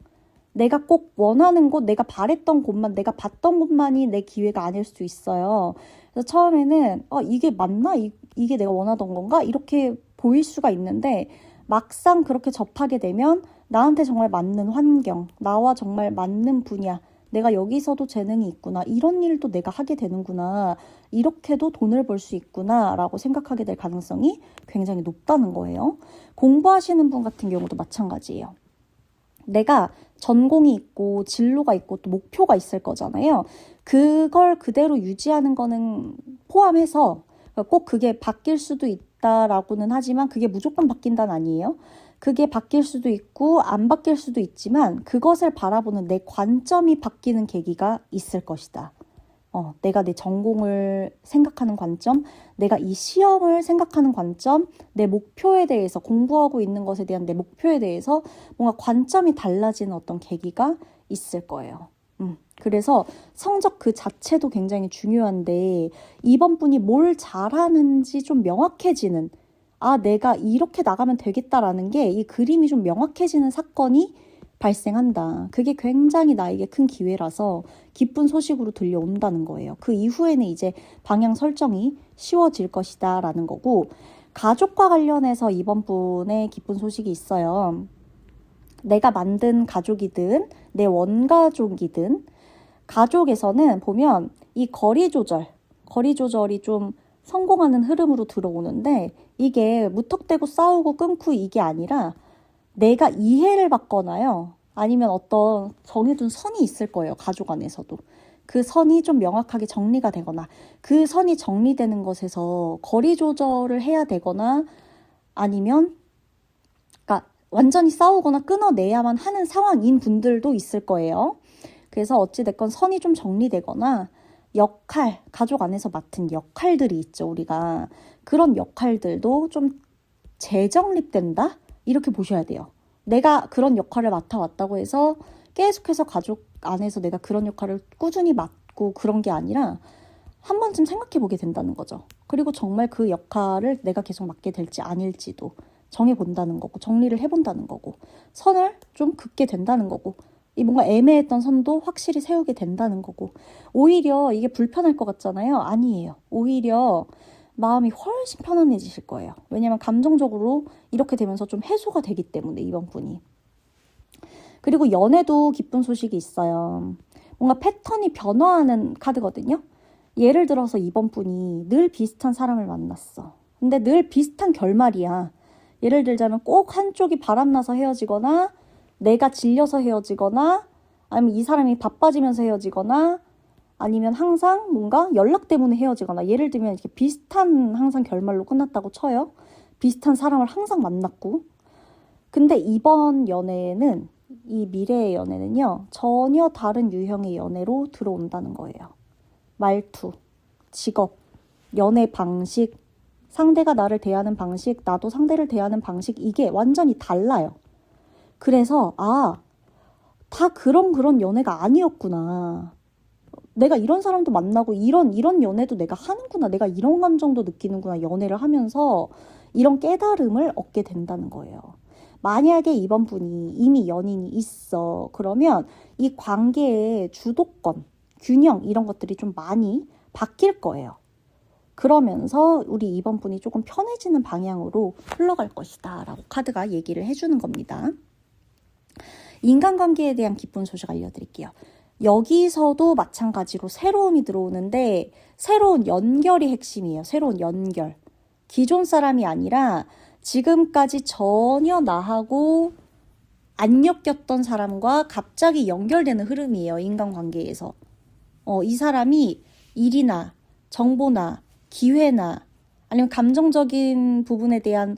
Speaker 1: 내가 꼭 원하는 곳, 내가 바랬던 곳만, 내가 봤던 곳만이 내 기회가 아닐 수도 있어요. 그래서 처음에는 이게 맞나? 이게 내가 원하던 건가? 이렇게 보일 수가 있는데 막상 그렇게 접하게 되면 나한테 정말 맞는 환경, 나와 정말 맞는 분야, 내가 여기서도 재능이 있구나, 이런 일도 내가 하게 되는구나, 이렇게도 돈을 벌 수 있구나 라고 생각하게 될 가능성이 굉장히 높다는 거예요. 공부하시는 분 같은 경우도 마찬가지예요. 내가 전공이 있고 진로가 있고 또 목표가 있을 거잖아요. 그걸 그대로 유지하는 거는 포함해서 꼭 그게 바뀔 수도 있다라고는 하지만 그게 무조건 바뀐다는 아니에요. 그게 바뀔 수도 있고 안 바뀔 수도 있지만 그것을 바라보는 내 관점이 바뀌는 계기가 있을 것이다. 내가 내 전공을 생각하는 관점, 내가 이 시험을 생각하는 관점, 내 목표에 대해서 공부하고 있는 것에 대한 내 목표에 대해서 뭔가 관점이 달라지는 어떤 계기가 있을 거예요. 그래서 성적 그 자체도 굉장히 중요한데 이번 분이 뭘 잘하는지 좀 명확해지는 내가 이렇게 나가면 되겠다라는 게 이 그림이 좀 명확해지는 사건이 발생한다. 그게 굉장히 나에게 큰 기회라서 기쁜 소식으로 들려온다는 거예요. 그 이후에는 이제 방향 설정이 쉬워질 것이다 라는 거고 가족과 관련해서 이번 분의 기쁜 소식이 있어요. 내가 만든 가족이든 내 원가족이든 가족에서는 보면 이 거리 조절이 좀 성공하는 흐름으로 들어오는데 이게 무턱대고 싸우고 끊고 이게 아니라 내가 이해를 받거나요. 아니면 어떤 정해둔 선이 있을 거예요. 가족 안에서도. 그 선이 좀 명확하게 정리가 되거나 그 선이 정리되는 것에서 거리 조절을 해야 되거나 아니면 그러니까 완전히 싸우거나 끊어내야만 하는 상황인 분들도 있을 거예요. 그래서 어찌됐건 선이 좀 정리되거나 가족 안에서 맡은 역할들이 있죠. 우리가 그런 역할들도 좀 재정립된다? 이렇게 보셔야 돼요. 내가 그런 역할을 맡아왔다고 해서 계속해서 가족 안에서 내가 그런 역할을 꾸준히 맡고 그런 게 아니라 한 번쯤 생각해 보게 된다는 거죠. 그리고 정말 그 역할을 내가 계속 맡게 될지 아닐지도 정해본다는 거고, 정리를 해본다는 거고, 선을 좀 긋게 된다는 거고, 이 뭔가 애매했던 선도 확실히 세우게 된다는 거고, 오히려 이게 불편할 것 같잖아요. 아니에요. 오히려 마음이 훨씬 편안해지실 거예요. 왜냐면 감정적으로 이렇게 되면서 좀 해소가 되기 때문에, 이번 분이. 그리고 연애도 기쁜 소식이 있어요. 뭔가 패턴이 변화하는 카드거든요. 예를 들어서 이번 분이 늘 비슷한 사람을 만났어. 근데 늘 비슷한 결말이야. 예를 들자면 꼭 한쪽이 바람나서 헤어지거나, 내가 질려서 헤어지거나, 아니면 이 사람이 바빠지면서 헤어지거나, 아니면 항상 뭔가 연락 때문에 헤어지거나, 예를 들면 이렇게 비슷한 항상 결말로 끝났다고 쳐요. 비슷한 사람을 항상 만났고. 근데 이번 연애는, 이 미래의 연애는요, 전혀 다른 유형의 연애로 들어온다는 거예요. 말투, 직업, 연애 방식, 상대가 나를 대하는 방식, 나도 상대를 대하는 방식, 이게 완전히 달라요. 그래서 다 그런 연애가 아니었구나. 내가 이런 사람도 만나고 이런 연애도 내가 하는구나. 내가 이런 감정도 느끼는구나. 연애를 하면서 이런 깨달음을 얻게 된다는 거예요. 만약에 이번 분이 이미 연인이 있어. 그러면 이 관계의 주도권, 균형 이런 것들이 좀 많이 바뀔 거예요. 그러면서 우리 이번 분이 조금 편해지는 방향으로 흘러갈 것이다 라고 카드가 얘기를 해주는 겁니다. 인간관계에 대한 기쁜 소식 알려드릴게요. 여기서도 마찬가지로 새로움이 들어오는데 새로운 연결이 핵심이에요. 새로운 연결. 기존 사람이 아니라 지금까지 전혀 나하고 안 엮였던 사람과 갑자기 연결되는 흐름이에요. 인간관계에서. 이 사람이 일이나 정보나 기회나 아니면 감정적인 부분에 대한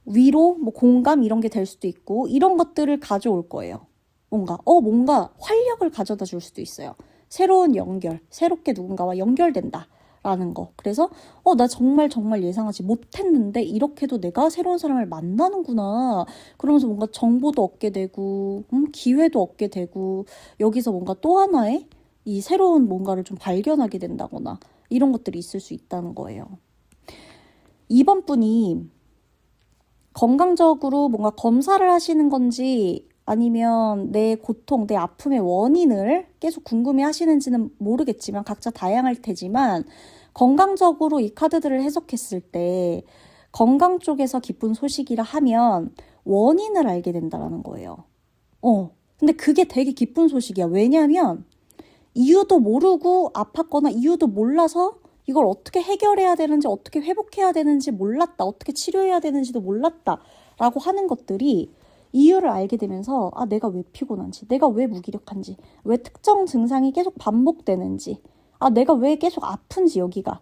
Speaker 1: 위로, 공감 이런 게 될 수도 있고 이런 것들을 가져올 거예요. 뭔가 활력을 가져다 줄 수도 있어요. 새로운 연결, 새롭게 누군가와 연결된다라는 거. 그래서 나 정말 예상하지 못했는데 이렇게도 내가 새로운 사람을 만나는구나. 그러면서 뭔가 정보도 얻게 되고 기회도 얻게 되고 여기서 뭔가 또 하나의 이 새로운 뭔가를 좀 발견하게 된다거나 이런 것들이 있을 수 있다는 거예요. 이번 분이 건강적으로 뭔가 검사를 하시는 건지 아니면 내 고통, 내 아픔의 원인을 계속 궁금해 하시는지는 모르겠지만 각자 다양할 테지만 건강적으로 이 카드들을 해석했을 때 건강 쪽에서 기쁜 소식이라 하면 원인을 알게 된다는 거예요. 근데 그게 되게 기쁜 소식이야. 왜냐하면 이유도 모르고 아팠거나 이유도 몰라서 이걸 어떻게 해결해야 되는지 어떻게 회복해야 되는지 몰랐다. 어떻게 치료해야 되는지도 몰랐다. 라고 하는 것들이 이유를 알게 되면서 내가 왜 피곤한지, 내가 왜 무기력한지, 왜 특정 증상이 계속 반복되는지, 내가 왜 계속 아픈지 여기가.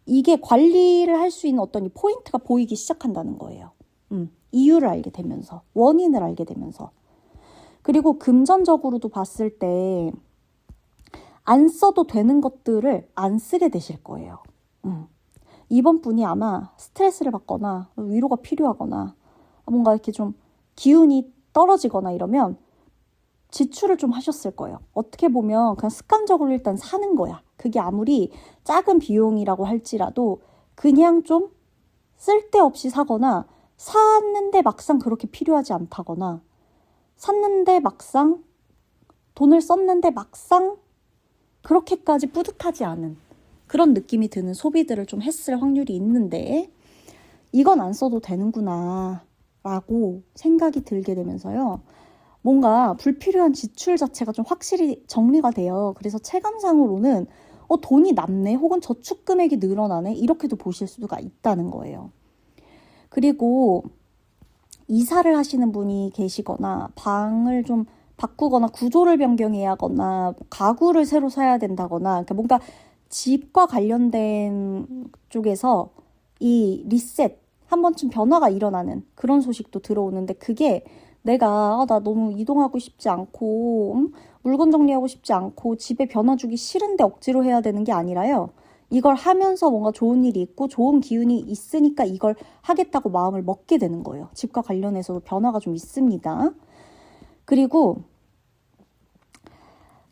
Speaker 1: 이게 관리를 할 수 있는 어떤 이 포인트가 보이기 시작한다는 거예요. 이유를 알게 되면서, 원인을 알게 되면서. 그리고 금전적으로도 봤을 때 안 써도 되는 것들을 안 쓰게 되실 거예요. 이번 분이 아마 스트레스를 받거나 위로가 필요하거나 뭔가 이렇게 좀 기운이 떨어지거나 이러면 지출을 좀 하셨을 거예요. 어떻게 보면 그냥 습관적으로 일단 사는 거야. 그게 아무리 작은 비용이라고 할지라도 그냥 좀 쓸데없이 사거나 샀는데 막상 그렇게 필요하지 않다거나 샀는데 막상 돈을 썼는데 막상 그렇게까지 뿌듯하지 않은 그런 느낌이 드는 소비들을 좀 했을 확률이 있는데 이건 안 써도 되는구나 라고 생각이 들게 되면서요. 뭔가 불필요한 지출 자체가 좀 확실히 정리가 돼요. 그래서 체감상으로는 돈이 남네 혹은 저축 금액이 늘어나네 이렇게도 보실 수가 있다는 거예요. 그리고 이사를 하시는 분이 계시거나 방을 좀 바꾸거나 구조를 변경해야 하거나 가구를 새로 사야 된다거나 그러니까 뭔가 집과 관련된 쪽에서 이 리셋 한 번쯤 변화가 일어나는 그런 소식도 들어오는데 그게 내가 나 너무 이동하고 싶지 않고 물건 정리하고 싶지 않고 집에 변화 주기 싫은데 억지로 해야 되는 게 아니라요. 이걸 하면서 뭔가 좋은 일이 있고 좋은 기운이 있으니까 이걸 하겠다고 마음을 먹게 되는 거예요. 집과 관련해서도 변화가 좀 있습니다. 그리고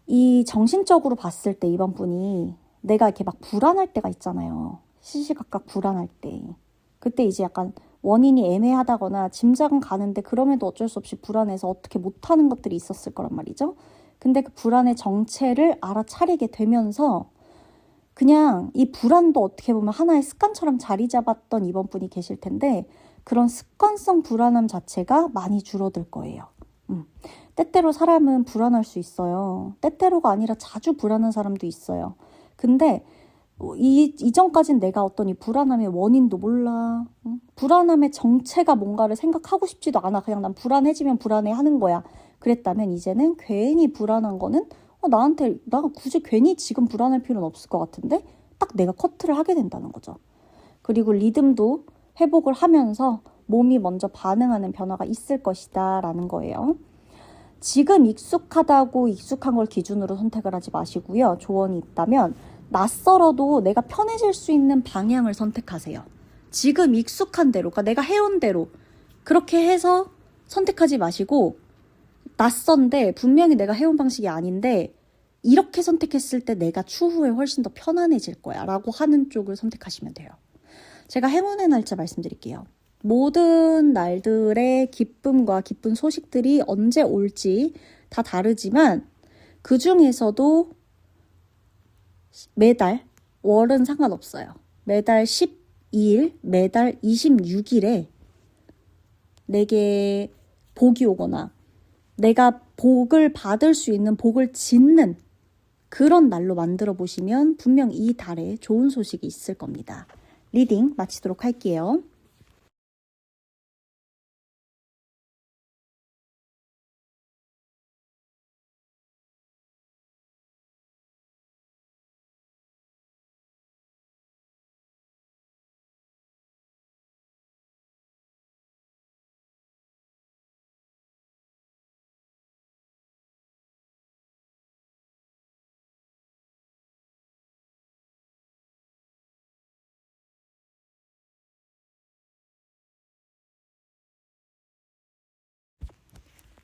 Speaker 1: 이 정신적으로 봤을 때 이번 분이 내가 이렇게 막 불안할 때가 있잖아요. 시시각각 불안할 때. 그때 이제 약간 원인이 애매하다거나 짐작은 가는데 그럼에도 어쩔 수 없이 불안해서 어떻게 못하는 것들이 있었을 거란 말이죠. 근데 그 불안의 정체를 알아차리게 되면서 그냥 이 불안도 어떻게 보면 하나의 습관처럼 자리 잡았던 이번 분이 계실 텐데 그런 습관성 불안함 자체가 많이 줄어들 거예요. 때때로 사람은 불안할 수 있어요. 때때로가 아니라 자주 불안한 사람도 있어요. 근데 이전까진 내가 어떤 이 불안함의 원인도 몰라. 불안함의 정체가 뭔가를 생각하고 싶지도 않아. 그냥 난 불안해지면 불안해 하는 거야. 그랬다면 이제는 괜히 불안한 거는 나가 굳이 괜히 지금 불안할 필요는 없을 것 같은데 딱 내가 커트를 하게 된다는 거죠. 그리고 리듬도 회복을 하면서 몸이 먼저 반응하는 변화가 있을 것이다 라는 거예요. 지금 익숙하다고 익숙한 걸 기준으로 선택을 하지 마시고요. 조언이 있다면 낯설어도 내가 편해질 수 있는 방향을 선택하세요. 지금 익숙한 대로, 그러니까 내가 해온 대로 그렇게 해서 선택하지 마시고 낯선데 분명히 내가 해온 방식이 아닌데 이렇게 선택했을 때 내가 추후에 훨씬 더 편안해질 거야 라고 하는 쪽을 선택하시면 돼요. 제가 행운의 날짜 말씀드릴게요. 모든 날들의 기쁨과 기쁜 소식들이 언제 올지 다 다르지만 그 중에서도 매달, 월은 상관없어요. 매달 12일, 매달 26일에 내게 복이 오거나 내가 복을 받을 수 있는 복을 짓는 그런 날로 만들어 보시면 분명 이 달에 좋은 소식이 있을 겁니다. 리딩 마치도록 할게요.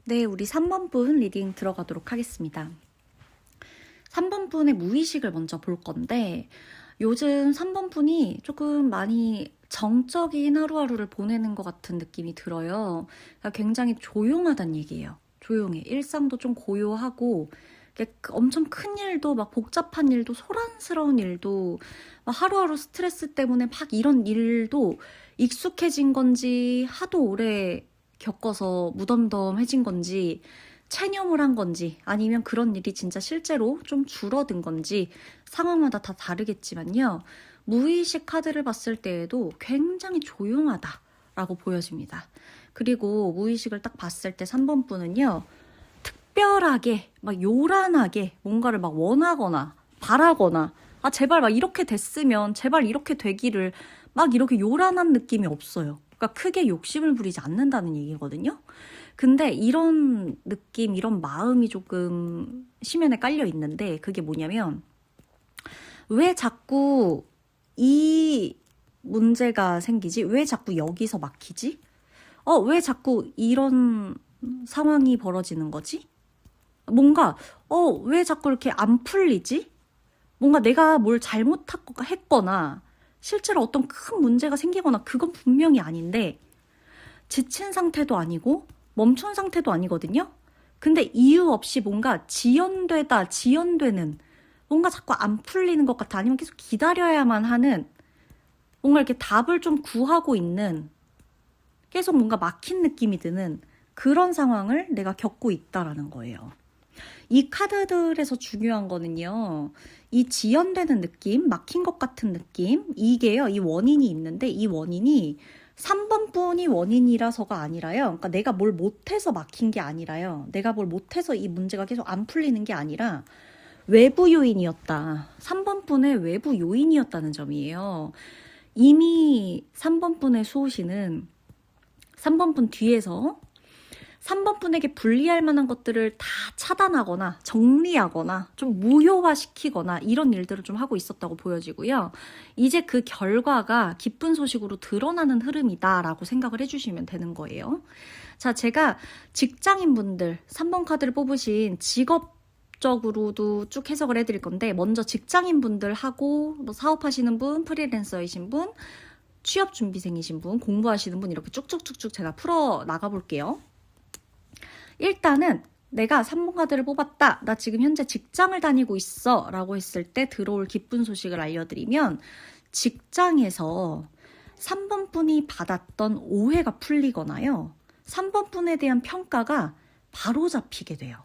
Speaker 1: 네, 우리 3번 분 리딩 들어가도록 하겠습니다. 3번 분의 무의식을 먼저 볼 건데 요즘 3번 분이 조금 많이 정적인 하루하루를 보내는 것 같은 느낌이 들어요. 그러니까 굉장히 조용하다는 얘기예요. 조용해. 일상도 좀 고요하고 엄청 큰 일도 막 복잡한 일도 소란스러운 일도 막 하루하루 스트레스 때문에 막 이런 일도 익숙해진 건지 하도 오래 겪어서 무덤덤해진 건지 체념을 한 건지 아니면 그런 일이 진짜 실제로 좀 줄어든 건지 상황마다 다 다르겠지만요. 무의식 카드를 봤을 때에도 굉장히 조용하다라고 보여집니다. 그리고 무의식을 딱 봤을 때 3번 분은요. 특별하게 막 요란하게 뭔가를 막 원하거나 바라거나 제발 막 이렇게 됐으면 제발 이렇게 되기를 막 이렇게 요란한 느낌이 없어요. 그러니까 크게 욕심을 부리지 않는다는 얘기거든요. 근데 이런 느낌, 이런 마음이 조금 심연에 깔려 있는데 그게 뭐냐면 왜 자꾸 이 문제가 생기지? 왜 자꾸 여기서 막히지? 왜 자꾸 이런 상황이 벌어지는 거지? 뭔가 왜 자꾸 이렇게 안 풀리지? 뭔가 내가 뭘 잘못했거나 실제로 어떤 큰 문제가 생기거나 그건 분명히 아닌데 지친 상태도 아니고 멈춘 상태도 아니거든요. 근데 이유 없이 뭔가 지연되는 뭔가 자꾸 안 풀리는 것 같아. 아니면 계속 기다려야만 하는 뭔가 이렇게 답을 좀 구하고 있는 계속 뭔가 막힌 느낌이 드는 그런 상황을 내가 겪고 있다라는 거예요. 이 카드들에서 중요한 거는요. 이 지연되는 느낌, 막힌 것 같은 느낌, 이게요. 이 원인이 있는데 이 원인이 3번 분이 원인이라서가 아니라요. 그러니까 내가 뭘 못해서 막힌 게 아니라요. 내가 뭘 못해서 이 문제가 계속 안 풀리는 게 아니라 외부 요인이었다. 3번 분의 외부 요인이었다는 점이에요. 이미 3번 분의 수호신은 3번 분 뒤에서 3번 분에게 불리할 만한 것들을 다 차단하거나 정리하거나 좀 무효화시키거나 이런 일들을 좀 하고 있었다고 보여지고요. 이제 그 결과가 기쁜 소식으로 드러나는 흐름이다라고 생각을 해주시면 되는 거예요. 자, 제가 직장인분들 3번 카드를 뽑으신 직업적으로도 쭉 해석을 해드릴 건데, 먼저 직장인분들하고 뭐 사업하시는 분, 프리랜서이신 분, 취업준비생이신 분, 공부하시는 분 이렇게 쭉쭉쭉쭉 제가 풀어 나가볼게요. 일단은 내가 3번 카드를 뽑았다. 나 지금 현재 직장을 다니고 있어. 라고 했을 때 들어올 기쁜 소식을 알려드리면, 직장에서 3번 분이 받았던 오해가 풀리거나요. 3번 분에 대한 평가가 바로 잡히게 돼요.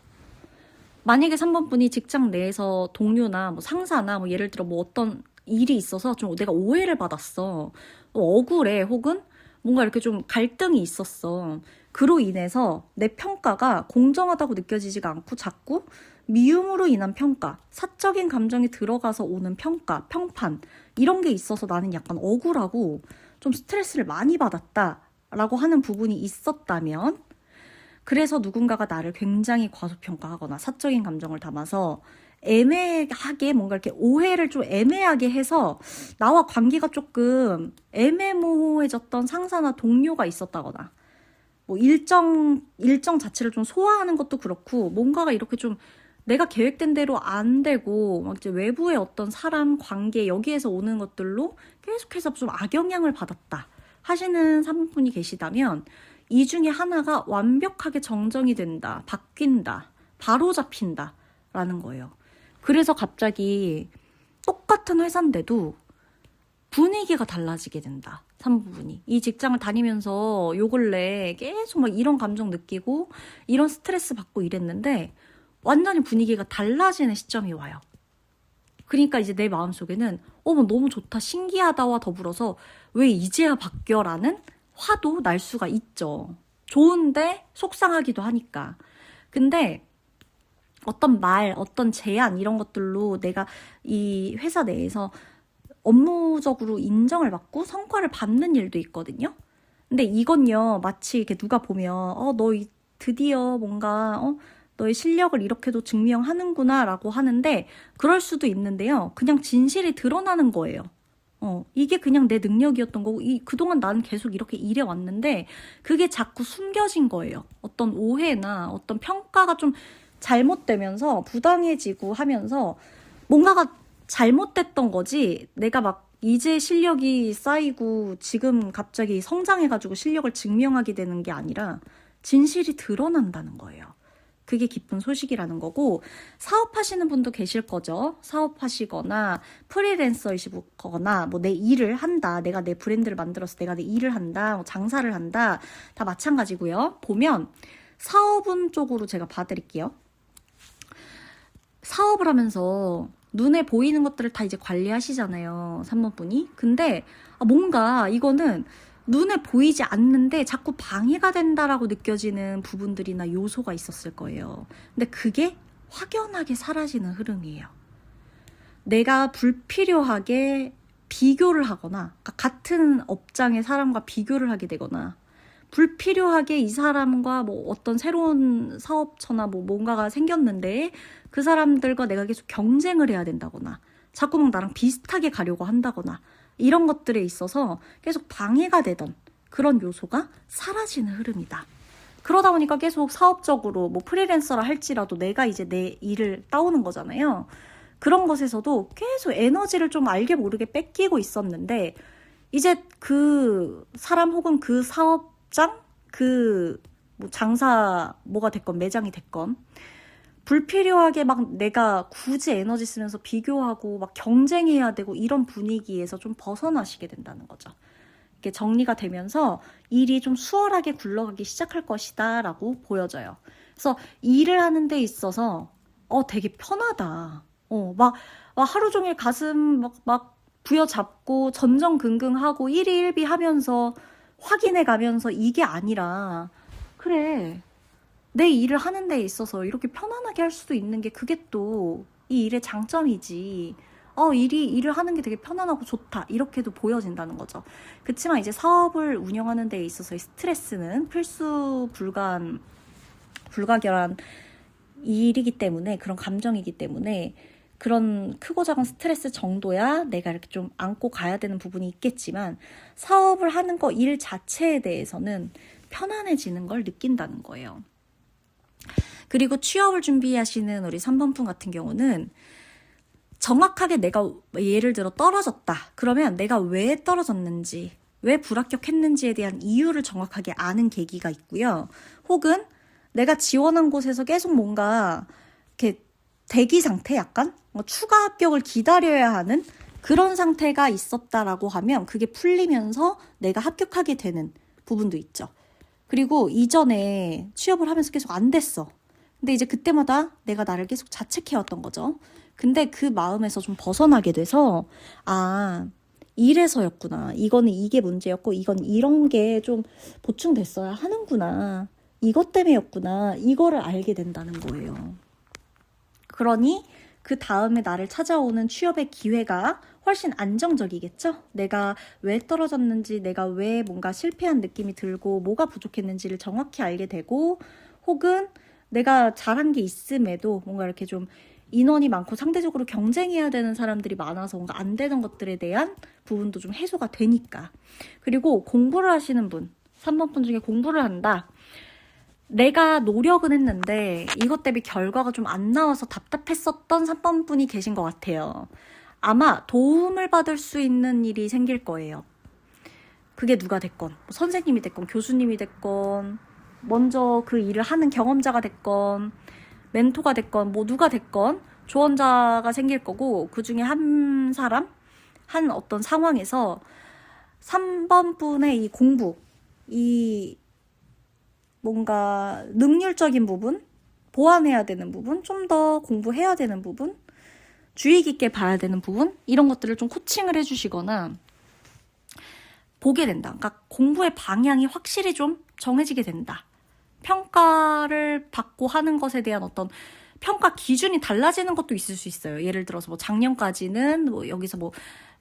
Speaker 1: 만약에 3번 분이 직장 내에서 동료나 뭐 상사나 뭐 예를 들어 뭐 어떤 일이 있어서 좀 내가 오해를 받았어. 억울해. 혹은 뭔가 이렇게 좀 갈등이 있었어. 그로 인해서 내 평가가 공정하다고 느껴지지가 않고 자꾸 미움으로 인한 평가, 사적인 감정이 들어가서 오는 평가, 평판 이런 게 있어서 나는 약간 억울하고 좀 스트레스를 많이 받았다라고 하는 부분이 있었다면, 그래서 누군가가 나를 굉장히 과소평가하거나 사적인 감정을 담아서 애매하게 뭔가 이렇게 오해를 좀 애매하게 해서 나와 관계가 조금 애매모호해졌던 상사나 동료가 있었다거나, 뭐 일정 자체를 좀 소화하는 것도 그렇고 뭔가가 이렇게 좀 내가 계획된 대로 안 되고 막 이제 외부의 어떤 사람 관계 여기에서 오는 것들로 계속해서 좀 악영향을 받았다 하시는 3분이 계시다면, 이 중에 하나가 완벽하게 정정이 된다, 바뀐다, 바로 잡힌다 라는 거예요. 그래서 갑자기 똑같은 회사인데도 분위기가 달라지게 된다. 3부분이. 이 직장을 다니면서 요 근래 계속 막 이런 감정 느끼고 이런 스트레스 받고 이랬는데 완전히 분위기가 달라지는 시점이 와요. 그러니까 이제 내 마음속에는 어머 너무 좋다, 신기하다와 더불어서 왜 이제야 바뀌어라는 화도 날 수가 있죠. 좋은데 속상하기도 하니까. 근데 어떤 말, 어떤 제안 이런 것들로 내가 이 회사 내에서 업무적으로 인정을 받고 성과를 받는 일도 있거든요. 근데 이건요, 마치 이렇게 누가 보면 너 드디어 뭔가 너의 실력을 이렇게도 증명하는구나 라고 하는데, 그럴 수도 있는데요. 그냥 진실이 드러나는 거예요. 이게 그냥 내 능력이었던 거고, 그동안 나는 계속 이렇게 일해왔는데, 그게 자꾸 숨겨진 거예요. 어떤 오해나 어떤 평가가 좀 잘못되면서 부당해지고 하면서 뭔가가 잘못됐던 거지, 내가 막 이제 실력이 쌓이고 지금 갑자기 성장해가지고 실력을 증명하게 되는 게 아니라 진실이 드러난다는 거예요. 그게 기쁜 소식이라는 거고, 사업하시는 분도 계실 거죠. 사업하시거나 프리랜서이시거나 뭐 내 일을 한다, 내가 내 브랜드를 만들어서 내가 내 일을 한다, 뭐 장사를 한다, 다 마찬가지고요. 보면 사업운 쪽으로 제가 봐드릴게요. 사업을 하면서 눈에 보이는 것들을 다 이제 관리하시잖아요, 3번 분이. 근데 뭔가 이거는 눈에 보이지 않는데 자꾸 방해가 된다라고 느껴지는 부분들이나 요소가 있었을 거예요. 근데 그게 확연하게 사라지는 흐름이에요. 내가 불필요하게 비교를 하거나, 그러니까 같은 업장의 사람과 비교를 하게 되거나, 불필요하게 이 사람과 뭐 어떤 새로운 사업처나 뭐 뭔가가 생겼는데 그 사람들과 내가 계속 경쟁을 해야 된다거나, 자꾸 막 나랑 비슷하게 가려고 한다거나, 이런 것들에 있어서 계속 방해가 되던 그런 요소가 사라지는 흐름이다. 그러다 보니까 계속 사업적으로 뭐 프리랜서라 할지라도 내가 이제 내 일을 따오는 거잖아요. 그런 것에서도 계속 에너지를 좀 알게 모르게 뺏기고 있었는데, 이제 그 사람 혹은 그 사업장, 그 뭐 장사 뭐가 됐건 매장이 됐건 불필요하게 막 내가 굳이 에너지 쓰면서 비교하고 막 경쟁해야 되고 이런 분위기에서 좀 벗어나시게 된다는 거죠. 이렇게 정리가 되면서 일이 좀 수월하게 굴러가기 시작할 것이다 라고 보여져요. 그래서 일을 하는 데 있어서 되게 편하다. 막 하루 종일 가슴 막 부여잡고 전전긍긍하고 일희일비 하면서 확인해 가면서 이게 아니라, 그래, 내 일을 하는 데 있어서 이렇게 편안하게 할 수도 있는 게 그게 또 이 일의 장점이지. 일을 하는 게 되게 편안하고 좋다, 이렇게도 보여진다는 거죠. 그치만 이제 사업을 운영하는 데 있어서의 스트레스는 필수 불가한 불가결한 일이기 때문에, 그런 감정이기 때문에 그런 크고 작은 스트레스 정도야 내가 이렇게 좀 안고 가야 되는 부분이 있겠지만, 사업을 하는 거 일 자체에 대해서는 편안해지는 걸 느낀다는 거예요. 그리고 취업을 준비하시는 우리 3번분 같은 경우는 정확하게 내가 예를 들어 떨어졌다. 그러면 내가 왜 떨어졌는지, 왜 불합격했는지에 대한 이유를 정확하게 아는 계기가 있고요. 혹은 내가 지원한 곳에서 계속 뭔가 이렇게 대기 상태, 약간 추가 합격을 기다려야 하는 그런 상태가 있었다라고 하면 그게 풀리면서 내가 합격하게 되는 부분도 있죠. 그리고 이전에 취업을 하면서 계속 안 됐어. 근데 이제 그때마다 내가 나를 계속 자책해왔던 거죠. 근데 그 마음에서 좀 벗어나게 돼서, 아, 이래서였구나. 이거는 이게 문제였고, 이건 이런 게 좀 보충됐어야 하는구나. 이것 때문에였구나. 이거를 알게 된다는 거예요. 그러니 그 다음에 나를 찾아오는 취업의 기회가 훨씬 안정적이겠죠? 내가 왜 떨어졌는지, 내가 왜 뭔가 실패한 느낌이 들고, 뭐가 부족했는지를 정확히 알게 되고, 혹은 내가 잘한 게 있음에도 뭔가 이렇게 좀 인원이 많고 상대적으로 경쟁해야 되는 사람들이 많아서 뭔가 안 되는 것들에 대한 부분도 좀 해소가 되니까. 그리고 공부를 하시는 분, 3번 분 중에 공부를 한다. 내가 노력은 했는데 이것 때문에 결과가 좀 안 나와서 답답했었던 3번 분이 계신 것 같아요. 아마 도움을 받을 수 있는 일이 생길 거예요. 그게 누가 됐건, 선생님이 됐건, 교수님이 됐건, 먼저 그 일을 하는 경험자가 됐건, 멘토가 됐건, 뭐 누가 됐건 조언자가 생길 거고, 그 중에 한 사람, 한 어떤 상황에서 3번 분의 이 공부, 이 뭔가 능률적인 부분, 보완해야 되는 부분, 좀 더 공부해야 되는 부분, 주의 깊게 봐야 되는 부분, 이런 것들을 좀 코칭을 해주시거나 보게 된다. 그러니까 공부의 방향이 확실히 좀 정해지게 된다. 평가를 받고 하는 것에 대한 어떤 평가 기준이 달라지는 것도 있을 수 있어요. 예를 들어서 뭐 작년까지는 뭐 여기서 뭐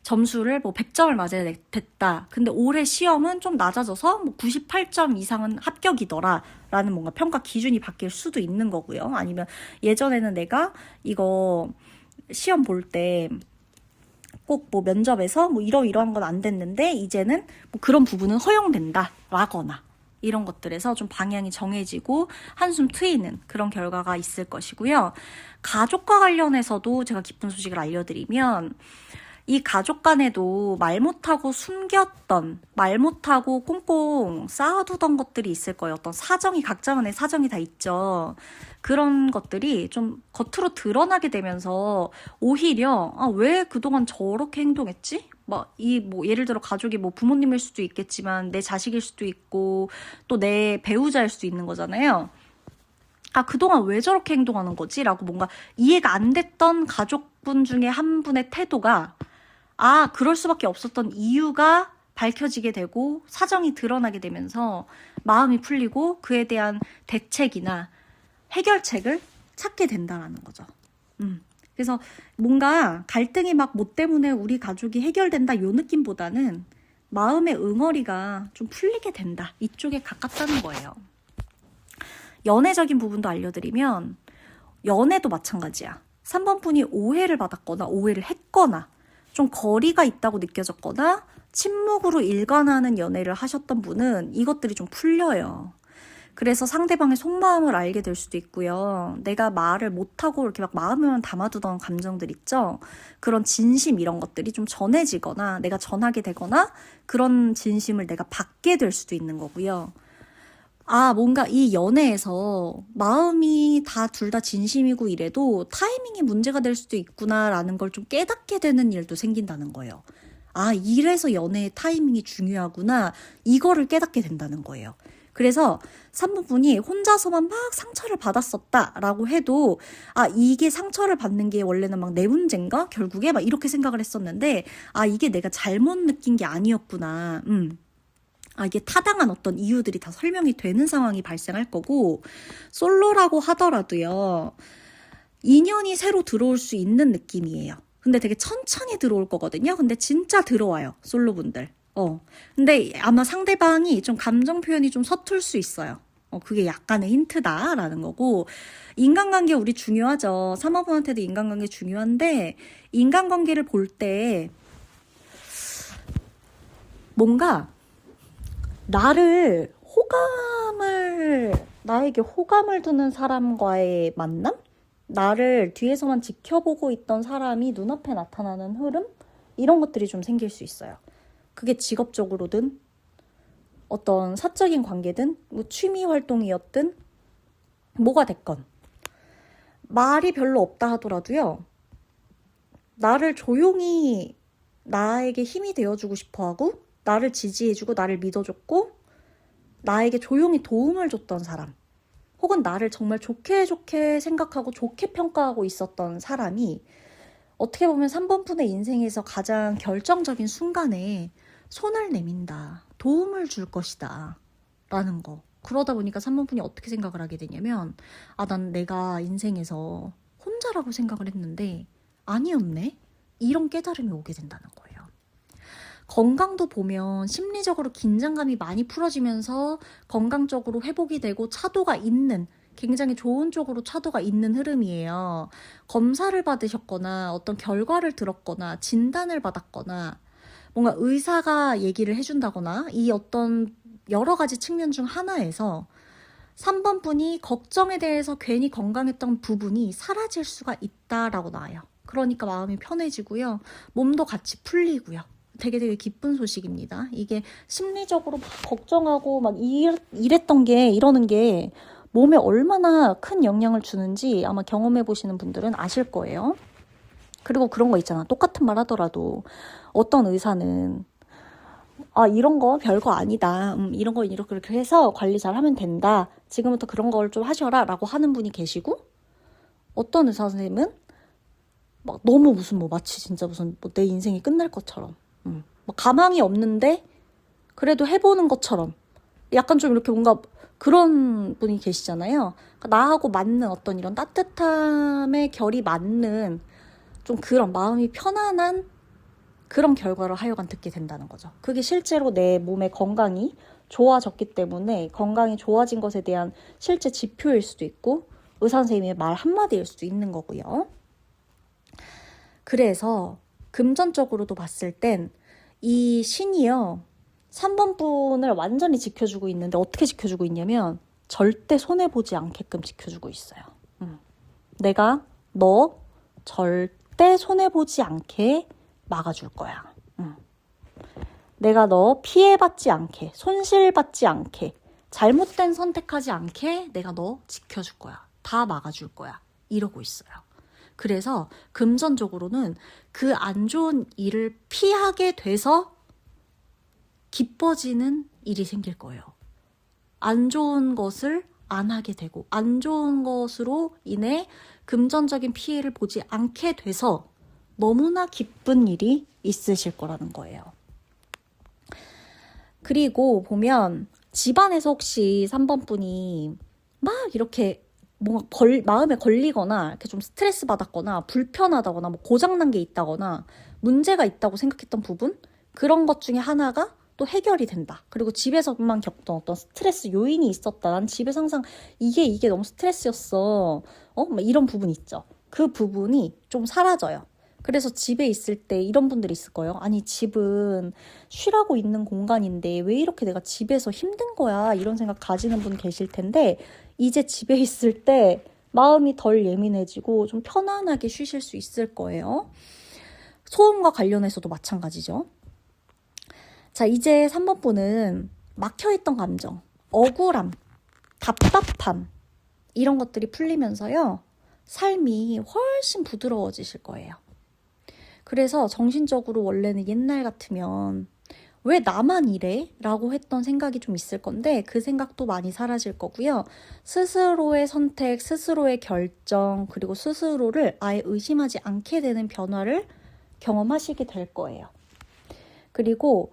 Speaker 1: 점수를 뭐 100점을 맞아야 됐다. 근데 올해 시험은 좀 낮아져서 뭐 98점 이상은 합격이더라. 라는 뭔가 평가 기준이 바뀔 수도 있는 거고요. 아니면 예전에는 내가 이거 시험 볼 때 꼭 뭐 면접에서 뭐 이러한 건 안 됐는데 이제는 뭐 그런 부분은 허용된다. 라거나. 이런 것들에서 좀 방향이 정해지고 한숨 트이는 그런 결과가 있을 것이고요. 가족과 관련해서도 제가 기쁜 소식을 알려드리면, 이 가족 간에도 말 못하고 숨겼던, 말 못하고 꽁꽁 쌓아두던 것들이 있을 거예요. 어떤 사정이, 각자만의 사정이 다 있죠. 그런 것들이 좀 겉으로 드러나게 되면서 오히려 왜 그동안 저렇게 행동했지? 뭐 예를 들어 가족이 뭐 부모님일 수도 있겠지만 내 자식일 수도 있고 또 내 배우자일 수도 있는 거잖아요. 그동안 왜 저렇게 행동하는 거지? 라고 뭔가 이해가 안 됐던 가족분 중에 한 분의 태도가 그럴 수밖에 없었던 이유가 밝혀지게 되고 사정이 드러나게 되면서 마음이 풀리고 그에 대한 대책이나 해결책을 찾게 된다라는 거죠. 그래서 뭔가 갈등이 막 뭐 때문에 우리 가족이 해결된다 요 느낌보다는 마음의 응어리가 좀 풀리게 된다. 이쪽에 가깝다는 거예요. 연애적인 부분도 알려드리면 연애도 마찬가지야. 3번 분이 오해를 받았거나 오해를 했거나 좀 거리가 있다고 느껴졌거나 침묵으로 일관하는 연애를 하셨던 분은 이것들이 좀 풀려요. 그래서 상대방의 속마음을 알게 될 수도 있고요. 내가 말을 못하고 이렇게 막 마음에만 담아두던 감정들 있죠? 그런 진심 이런 것들이 좀 전해지거나 내가 전하게 되거나 그런 진심을 내가 받게 될 수도 있는 거고요. 뭔가 이 연애에서 마음이 둘 다 진심이고 이래도 타이밍이 문제가 될 수도 있구나라는 걸 좀 깨닫게 되는 일도 생긴다는 거예요. 이래서 연애의 타이밍이 중요하구나. 이거를 깨닫게 된다는 거예요. 그래서 3번 분이 혼자서만 막 상처를 받았었다라고 해도 이게 상처를 받는 게 원래는 막 내 문제인가? 결국에 막 이렇게 생각을 했었는데 이게 내가 잘못 느낀 게 아니었구나. 이게 타당한 어떤 이유들이 다 설명이 되는 상황이 발생할 거고, 솔로라고 하더라도요, 인연이 새로 들어올 수 있는 느낌이에요. 근데 되게 천천히 들어올 거거든요. 근데 진짜 들어와요, 솔로분들. 근데 아마 상대방이 좀 감정 표현이 좀 서툴 수 있어요. 그게 약간의 힌트다라는 거고, 인간관계 우리 중요하죠. 3호분한테도 인간관계 중요한데, 인간관계를 볼 때 뭔가 나에게 호감을 두는 사람과의 만남? 나를 뒤에서만 지켜보고 있던 사람이 눈앞에 나타나는 흐름? 이런 것들이 좀 생길 수 있어요. 그게 직업적으로든 어떤 사적인 관계든 뭐 취미 활동이었든 뭐가 됐건 말이 별로 없다 하더라도요. 나를 조용히 나에게 힘이 되어주고 싶어하고 나를 지지해주고 나를 믿어줬고 나에게 조용히 도움을 줬던 사람 혹은 나를 정말 좋게 생각하고 좋게 평가하고 있었던 사람이 어떻게 보면 3번 분의 인생에서 가장 결정적인 순간에 손을 내민다. 도움을 줄 것이다. 라는 거. 그러다 보니까 3번 분이 어떻게 생각을 하게 되냐면 난 내가 인생에서 혼자라고 생각을 했는데 아니었네? 이런 깨달음이 오게 된다는 거예요. 건강도 보면 심리적으로 긴장감이 많이 풀어지면서 건강적으로 회복이 되고 차도가 있는 굉장히 좋은 쪽으로 차도가 있는 흐름이에요. 검사를 받으셨거나 어떤 결과를 들었거나 진단을 받았거나 뭔가 의사가 얘기를 해준다거나 이 어떤 여러 가지 측면 중 하나에서 3번 분이 걱정에 대해서 괜히 건강했던 부분이 사라질 수가 있다라고 나와요. 그러니까 마음이 편해지고요. 몸도 같이 풀리고요. 되게 기쁜 소식입니다. 이게 심리적으로 막 걱정하고 막 이랬던 게 이러는 게 몸에 얼마나 큰 영향을 주는지 아마 경험해 보시는 분들은 아실 거예요. 그리고 그런 거 있잖아. 똑같은 말 하더라도 어떤 의사는 이런 거 별거 아니다. 이런 거 이렇게 해서 관리 잘 하면 된다. 지금부터 그런 걸 좀 하셔라 라고 하는 분이 계시고 어떤 의사 선생님은 막 너무 마치 진짜 무슨 내 인생이 끝날 것처럼 가망이 없는데 그래도 해보는 것처럼 약간 좀 이렇게 뭔가 그런 분이 계시잖아요. 그러니까 나하고 맞는 어떤 이런 따뜻함의 결이 맞는 좀 그런 마음이 편안한 그런 결과를 하여간 듣게 된다는 거죠. 그게 실제로 내 몸의 건강이 좋아졌기 때문에 건강이 좋아진 것에 대한 실제 지표일 수도 있고 의사 선생님의 말 한마디일 수도 있는 거고요. 그래서 금전적으로도 봤을 땐 이 신이요. 3번 분을 완전히 지켜주고 있는데 어떻게 지켜주고 있냐면 절대 손해보지 않게끔 지켜주고 있어요. 내가 너 절대 손해보지 않게 막아줄 거야. 내가 너 피해받지 않게, 손실받지 않게, 잘못된 선택하지 않게 내가 너 지켜줄 거야. 다 막아줄 거야. 이러고 있어요. 그래서 금전적으로는 그 안 좋은 일을 피하게 돼서 기뻐지는 일이 생길 거예요. 안 좋은 것을 안 하게 되고 안 좋은 것으로 인해 금전적인 피해를 보지 않게 돼서 너무나 기쁜 일이 있으실 거라는 거예요. 그리고 보면 집안에서 혹시 3번 분이 막 이렇게 뭔가 마음에 걸리거나 이렇게 좀 스트레스 받았거나 불편하다거나 뭐 고장난 게 있다거나 문제가 있다고 생각했던 부분 그런 것 중에 하나가 또 해결이 된다. 그리고 집에서만 겪던 어떤 스트레스 요인이 있었다. 난 집에서 항상 이게 너무 스트레스였어. 막 이런 부분 있죠. 그 부분이 좀 사라져요. 그래서 집에 있을 때 이런 분들이 있을 거예요. 아니 집은 쉬라고 있는 공간인데 왜 이렇게 내가 집에서 힘든 거야 이런 생각 가지는 분 계실 텐데 이제 집에 있을 때 마음이 덜 예민해지고 좀 편안하게 쉬실 수 있을 거예요. 소음과 관련해서도 마찬가지죠. 자, 이제 3번 분은 막혀있던 감정, 억울함, 답답함 이런 것들이 풀리면서요. 삶이 훨씬 부드러워지실 거예요. 그래서 정신적으로 원래는 옛날 같으면 왜 나만 이래? 라고 했던 생각이 좀 있을 건데 그 생각도 많이 사라질 거고요. 스스로의 선택, 스스로의 결정, 그리고 스스로를 아예 의심하지 않게 되는 변화를 경험하시게 될 거예요. 그리고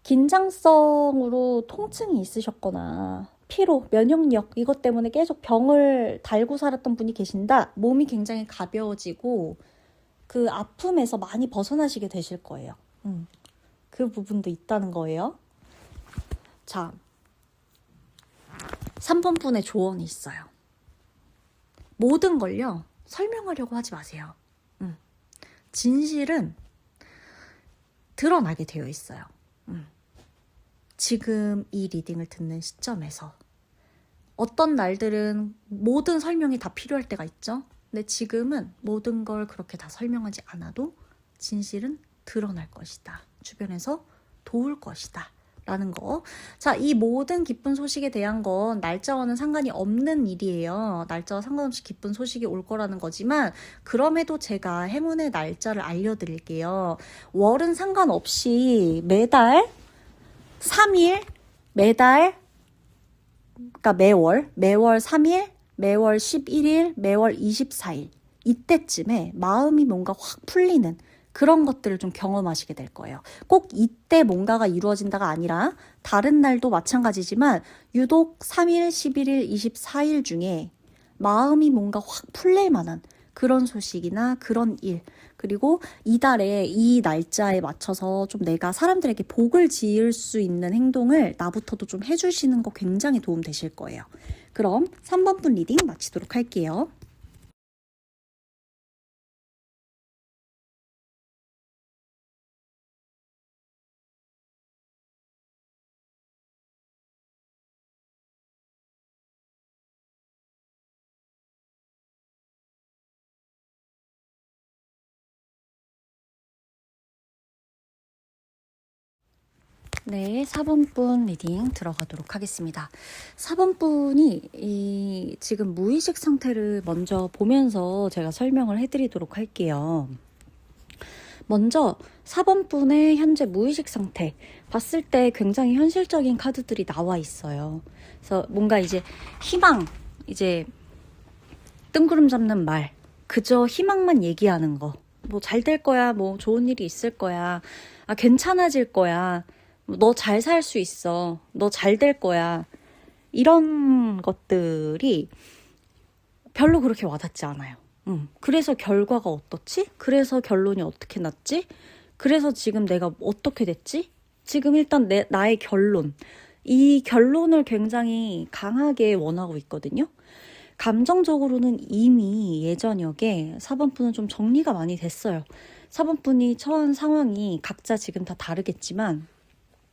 Speaker 1: 긴장성으로 통증이 있으셨거나 피로, 면역력 이것 때문에 계속 병을 달고 살았던 분이 계신다. 몸이 굉장히 가벼워지고 그 아픔에서 많이 벗어나시게 되실 거예요. 그 부분도 있다는 거예요. 자, 3번 분의 조언이 있어요. 모든 걸요, 설명하려고 하지 마세요. 진실은 드러나게 되어 있어요. 지금 이 리딩을 듣는 시점에서 어떤 날들은 모든 설명이 다 필요할 때가 있죠. 근데 지금은 모든 걸 그렇게 다 설명하지 않아도 진실은 드러날 것이다. 주변에서 도울 것이다. 라는 거. 자, 이 모든 기쁜 소식에 대한 건 날짜와는 상관이 없는 일이에요. 날짜와 상관없이 기쁜 소식이 올 거라는 거지만 그럼에도 제가 행운의 날짜를 알려드릴게요. 월은 상관없이 매달 3일, 그러니까 매월 3일, 매월 11일, 매월 24일 이때쯤에 마음이 뭔가 확 풀리는 그런 것들을 좀 경험하시게 될 거예요. 꼭 이때 뭔가가 이루어진다가 아니라 다른 날도 마찬가지지만 유독 3일, 11일, 24일 중에 마음이 뭔가 확 풀릴 만한 그런 소식이나 그런 일, 그리고 이달에 이 날짜에 맞춰서 좀 내가 사람들에게 복을 지을 수 있는 행동을 나부터도 좀 해주시는 거 굉장히 도움 되실 거예요. 그럼 3번 분 리딩 마치도록 할게요. 네, 4번 분 리딩 들어가도록 하겠습니다. 4번 분이 지금 무의식 상태를 먼저 보면서 제가 설명을 해드리도록 할게요. 먼저 4번 분의 현재 무의식 상태 봤을 때 굉장히 현실적인 카드들이 나와 있어요. 그래서 뭔가 이제 희망, 이제 뜬구름 잡는 말, 그저 희망만 얘기하는 거. 뭐 잘 될 거야, 뭐 좋은 일이 있을 거야, 아 괜찮아질 거야, 너 잘 살 수 있어, 너 잘 될 거야, 이런 것들이 별로 그렇게 와닿지 않아요. 그래서 결과가 어떻지? 그래서 결론이 어떻게 났지? 그래서 지금 내가 어떻게 됐지? 지금 일단 나의 결론, 이 결론을 굉장히 강하게 원하고 있거든요. 감정적으로는 이미 예전역에 4번 분은 좀 정리가 많이 됐어요. 4번 분이 처한 상황이 각자 지금 다 다르겠지만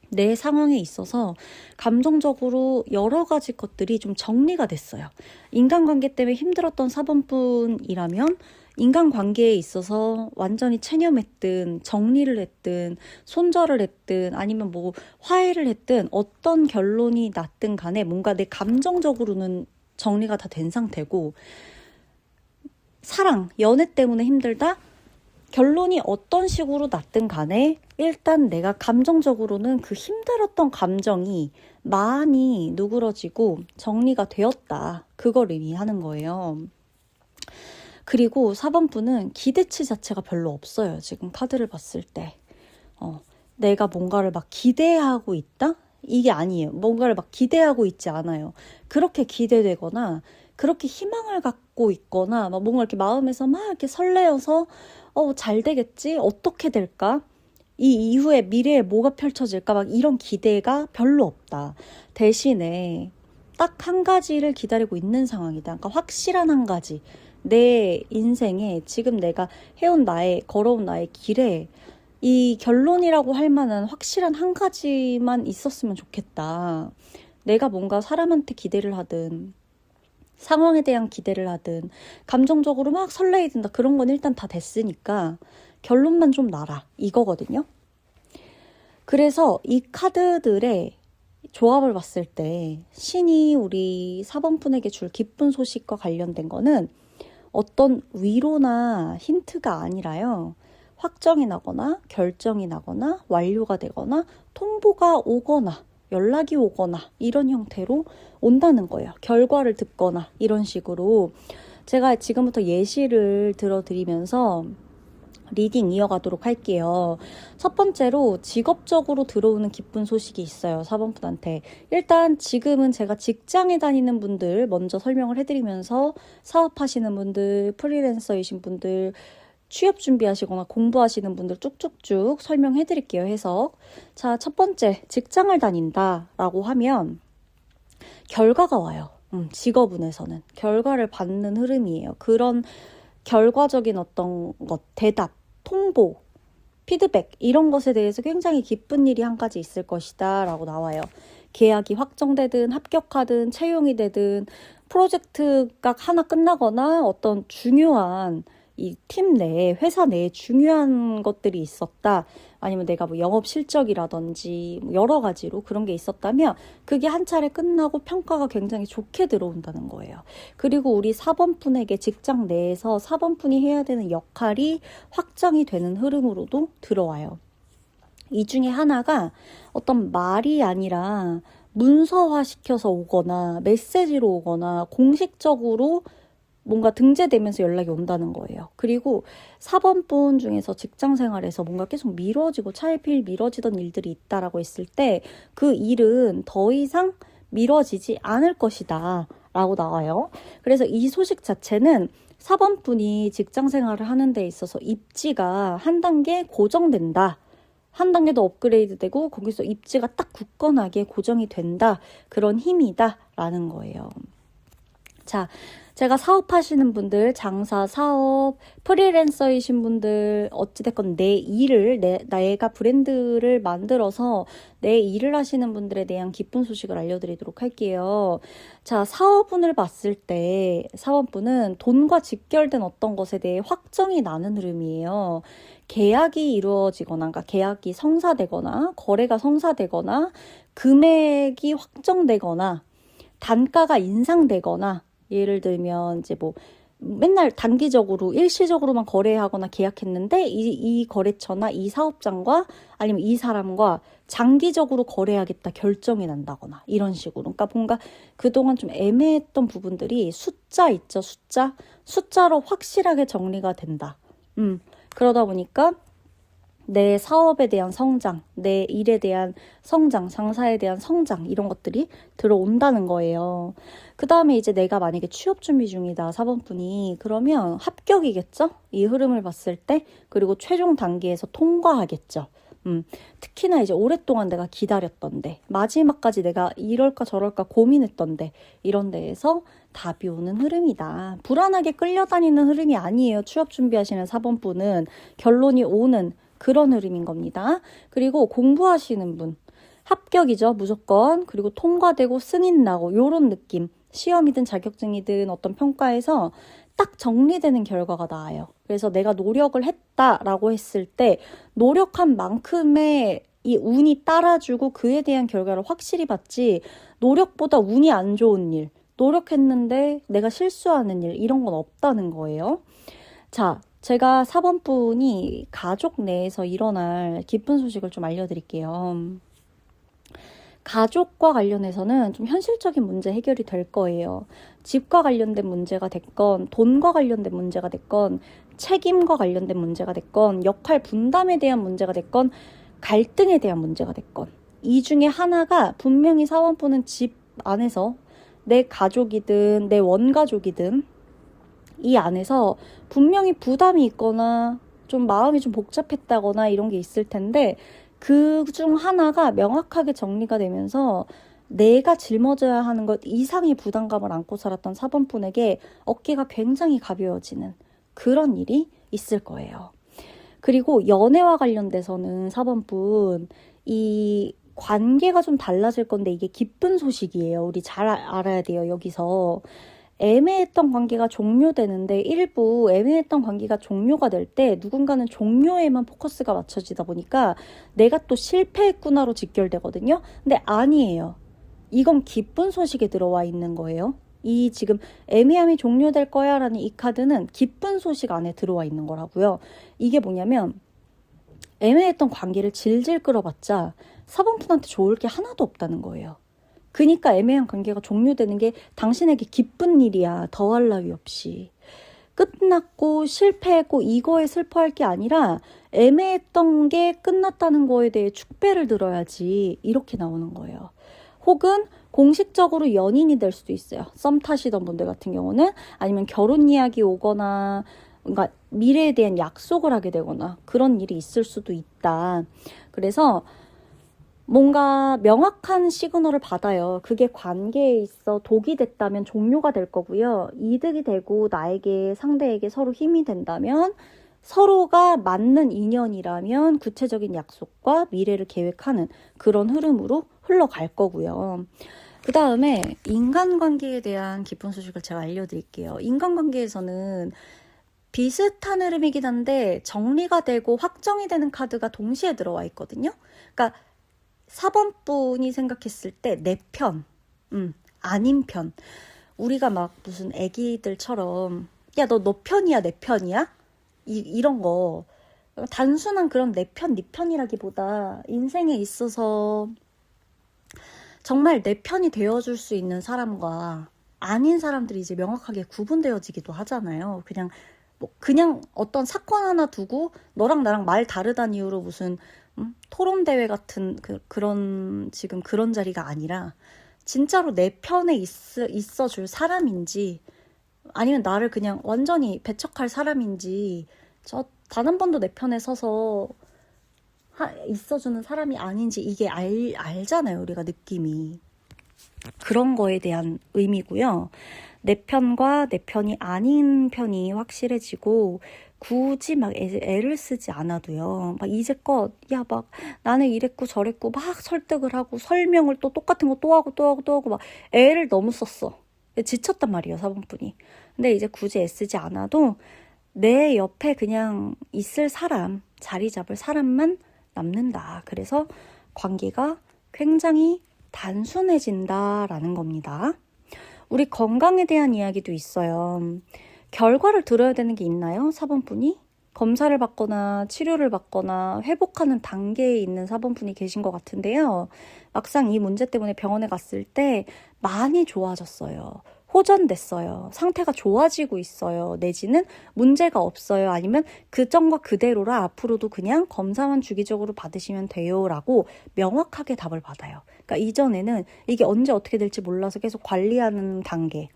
Speaker 1: 내 상황에 있어서 감정적으로 여러 가지 것들이 좀 정리가 됐어요. 인간관계 때문에 힘들었던 4번 분이라면 인간관계에 있어서 완전히 체념했든 정리를 했든 손절을 했든 아니면 뭐 화해를 했든 어떤 결론이 났든 간에 뭔가 내 감정적으로는 정리가 다 된 상태고, 사랑, 연애 때문에 힘들다? 결론이 어떤 식으로 났든 간에 일단 내가 감정적으로는 그 힘들었던 감정이 많이 누그러지고 정리가 되었다. 그걸 의미하는 거예요. 그리고 4번 분은 기대치 자체가 별로 없어요. 지금 카드를 봤을 때. 내가 뭔가를 막 기대하고 있다? 이게 아니에요. 뭔가를 막 기대하고 있지 않아요. 그렇게 기대되거나 그렇게 희망을 갖고 있거나 막 뭔가 이렇게 마음에서 막 이렇게 설레어서 잘 되겠지? 어떻게 될까? 이 이후에 미래에 뭐가 펼쳐질까? 막 이런 기대가 별로 없다. 대신에 딱 한 가지를 기다리고 있는 상황이다. 그러니까 확실한 한 가지. 내 인생에 지금 내가 걸어온 나의 길에 이 결론이라고 할 만한 확실한 한 가지만 있었으면 좋겠다. 내가 뭔가 사람한테 기대를 하든 상황에 대한 기대를 하든 감정적으로 막 설레야 된다. 그런 건 일단 다 됐으니까 결론만 좀 나라. 이거거든요. 그래서 이 카드들의 조합을 봤을 때 신이 우리 4번 분에게 줄 기쁜 소식과 관련된 거는 어떤 위로나 힌트가 아니라요. 확정이 나거나 결정이 나거나 완료가 되거나 통보가 오거나 연락이 오거나 이런 형태로 온다는 거예요. 결과를 듣거나 이런 식으로. 제가 지금부터 예시를 들어드리면서 리딩 이어가도록 할게요. 첫 번째로 직업적으로 들어오는 기쁜 소식이 있어요. 4번 분한테. 일단 지금은 제가 직장에 다니는 분들 먼저 설명을 해드리면서 사업하시는 분들, 프리랜서이신 분들, 취업 준비하시거나 공부하시는 분들 쭉쭉쭉 설명해 드릴게요. 해석. 자, 첫 번째, 직장을 다닌다 라고 하면 결과가 와요. 직업운에서는 결과를 받는 흐름이에요. 그런 결과적인 어떤 것, 대답, 통보, 피드백 이런 것에 대해서 굉장히 기쁜 일이 한 가지 있을 것이다 라고 나와요. 계약이 확정되든 합격하든 채용이 되든 프로젝트가 하나 끝나거나 어떤 중요한 이 팀 내에 회사 내에 중요한 것들이 있었다. 아니면 내가 뭐 영업 실적이라든지 뭐 여러 가지로 그런 게 있었다면 그게 한 차례 끝나고 평가가 굉장히 좋게 들어온다는 거예요. 그리고 우리 사번분에게 직장 내에서 사번분이 해야 되는 역할이 확정이 되는 흐름으로도 들어와요. 이 중에 하나가 어떤 말이 아니라 문서화 시켜서 오거나 메시지로 오거나 공식적으로 뭔가 등재되면서 연락이 온다는 거예요. 그리고 사번분 중에서 직장 생활에서 뭔가 계속 미뤄지고 차일피일 미뤄지던 일들이 있다라고 했을 때 그 일은 더 이상 미뤄지지 않을 것이다 라고 나와요. 그래서 이 소식 자체는 사번분이 직장 생활을 하는 데 있어서 입지가 한 단계 고정된다. 한 단계 더 업그레이드되고 거기서 입지가 딱 굳건하게 고정이 된다. 그런 힘이다 라는 거예요. 자, 제가 사업하시는 분들, 장사, 사업, 프리랜서이신 분들 어찌됐건 내 일을, 내가 브랜드를 만들어서 내 일을 하시는 분들에 대한 기쁜 소식을 알려드리도록 할게요. 자, 사업운을 봤을 때 사업운은 돈과 직결된 어떤 것에 대해 확정이 나는 흐름이에요. 계약이 이루어지거나, 그러니까 계약이 성사되거나, 거래가 성사되거나, 금액이 확정되거나, 단가가 인상되거나, 예를 들면 이제 뭐 맨날 단기적으로 일시적으로만 거래하거나 계약했는데 이 거래처나 이 사업장과 아니면 이 사람과 장기적으로 거래하겠다 결정이 난다거나 이런 식으로. 그러니까 뭔가 그동안 좀 애매했던 부분들이 숫자 있죠. 숫자로 확실하게 정리가 된다. 그러다 보니까 내 사업에 대한 성장, 내 일에 대한 성장, 장사에 대한 성장 이런 것들이 들어온다는 거예요. 그 다음에 이제 내가 만약에 취업 준비 중이다, 사번분이. 그러면 합격이겠죠? 이 흐름을 봤을 때. 그리고 최종 단계에서 통과하겠죠. 특히나 이제 오랫동안 내가 기다렸던데, 마지막까지 내가 이럴까 저럴까 고민했던데, 이런 데에서 답이 오는 흐름이다. 불안하게 끌려다니는 흐름이 아니에요. 취업 준비하시는 사번분은 결론이 오는 그런 흐름인 겁니다. 그리고 공부하시는 분, 합격이죠, 무조건. 그리고 통과되고 승인 나고 요런 느낌. 시험이든 자격증이든 어떤 평가에서 딱 정리되는 결과가 나와요. 그래서 내가 노력을 했다라고 했을 때 노력한 만큼의 이 운이 따라주고 그에 대한 결과를 확실히 받지, 노력보다 운이 안 좋은 일, 노력했는데 내가 실수하는 일 이런 건 없다는 거예요. 자, 제가 사번분이 가족 내에서 일어날 기쁜 소식을 좀 알려드릴게요. 가족과 관련해서는 좀 현실적인 문제 해결이 될 거예요. 집과 관련된 문제가 됐건, 돈과 관련된 문제가 됐건, 책임과 관련된 문제가 됐건, 역할 분담에 대한 문제가 됐건, 갈등에 대한 문제가 됐건, 이 중에 하나가 분명히 사원분은 집 안에서 내 가족이든 내 원가족이든 이 안에서 분명히 부담이 있거나 좀 마음이 좀 복잡했다거나 이런 게 있을 텐데, 그 중 하나가 명확하게 정리가 되면서 내가 짊어져야 하는 것 이상의 부담감을 안고 살았던 사번분에게 어깨가 굉장히 가벼워지는 그런 일이 있을 거예요. 그리고 연애와 관련돼서는 사번분, 이 관계가 좀 달라질 건데 이게 기쁜 소식이에요. 우리 잘 알아야 돼요. 여기서 애매했던 관계가 종료되는데, 일부 애매했던 관계가 종료가 될 때 누군가는 종료에만 포커스가 맞춰지다 보니까 내가 또 실패했구나로 직결되거든요. 근데 아니에요. 이건 기쁜 소식에 들어와 있는 거예요. 이 지금 애매함이 종료될 거야 라는 이 카드는 기쁜 소식 안에 들어와 있는 거라고요. 이게 뭐냐면 애매했던 관계를 질질 끌어봤자 사번분한테 좋을 게 하나도 없다는 거예요. 그러니까 애매한 관계가 종료되는 게 당신에게 기쁜 일이야. 더할 나위 없이. 끝났고 실패했고 이거에 슬퍼할 게 아니라 애매했던 게 끝났다는 거에 대해 축배를 들어야지, 이렇게 나오는 거예요. 혹은 공식적으로 연인이 될 수도 있어요. 썸 타시던 분들 같은 경우는. 아니면 결혼 이야기 오거나 뭔가 미래에 대한 약속을 하게 되거나 그런 일이 있을 수도 있다. 그래서 뭔가 명확한 시그널을 받아요. 그게 관계에 있어 독이 됐다면 종료가 될 거고요. 이득이 되고 나에게 상대에게 서로 힘이 된다면 서로가 맞는 인연이라면 구체적인 약속과 미래를 계획하는 그런 흐름으로 흘러갈 거고요. 그 다음에 인간관계에 대한 기쁜 소식을 제가 알려드릴게요. 인간관계에서는 비슷한 흐름이긴 한데 정리가 되고 확정이 되는 카드가 동시에 들어와 있거든요. 그러니까 4번 분이 생각했을 때 내 편, 아닌 편. 우리가 막 무슨 애기들처럼 야, 너 편이야, 내 편이야? 이런 거. 단순한 그런 내 편, 네 편이라기보다 인생에 있어서 정말 내 편이 되어줄 수 있는 사람과 아닌 사람들이 이제 명확하게 구분되어지기도 하잖아요. 그냥 어떤 사건 하나 두고 너랑 나랑 말 다르다는 이유로 무슨 토론 대회 같은 그런 지금 그런 자리가 아니라 진짜로 내 편에 있어줄 사람인지 아니면 나를 그냥 완전히 배척할 사람인지 저 단 한 번도 내 편에 서서 있어주는 사람이 아닌지 이게 알잖아요. 우리가 느낌이. 그런 거에 대한 의미고요. 내 편과 내 편이 아닌 편이 확실해지고 굳이 막 애를 쓰지 않아도요. 막 이제껏 막 나는 이랬고 저랬고 막 설득을 하고 설명을 또 똑같은 거 또 하고 또 하고 또 하고 막 애를 너무 썼어. 지쳤단 말이에요, 4번분이. 근데 이제 굳이 애쓰지 않아도 내 옆에 그냥 있을 사람, 자리 잡을 사람만 남는다. 그래서 관계가 굉장히 단순해진다라는 겁니다. 우리 건강에 대한 이야기도 있어요. 결과를 들어야 되는 게 있나요? 4번분이? 검사를 받거나 치료를 받거나 회복하는 단계에 있는 4번분이 계신 것 같은데요. 막상 이 문제 때문에 병원에 갔을 때 많이 좋아졌어요. 호전됐어요. 상태가 좋아지고 있어요. 내지는 문제가 없어요. 아니면 그 전과 그대로라 앞으로도 그냥 검사만 주기적으로 받으시면 돼요. 라고 명확하게 답을 받아요. 그러니까 이전에는 이게 언제 어떻게 될지 몰라서 계속 관리하는 단계,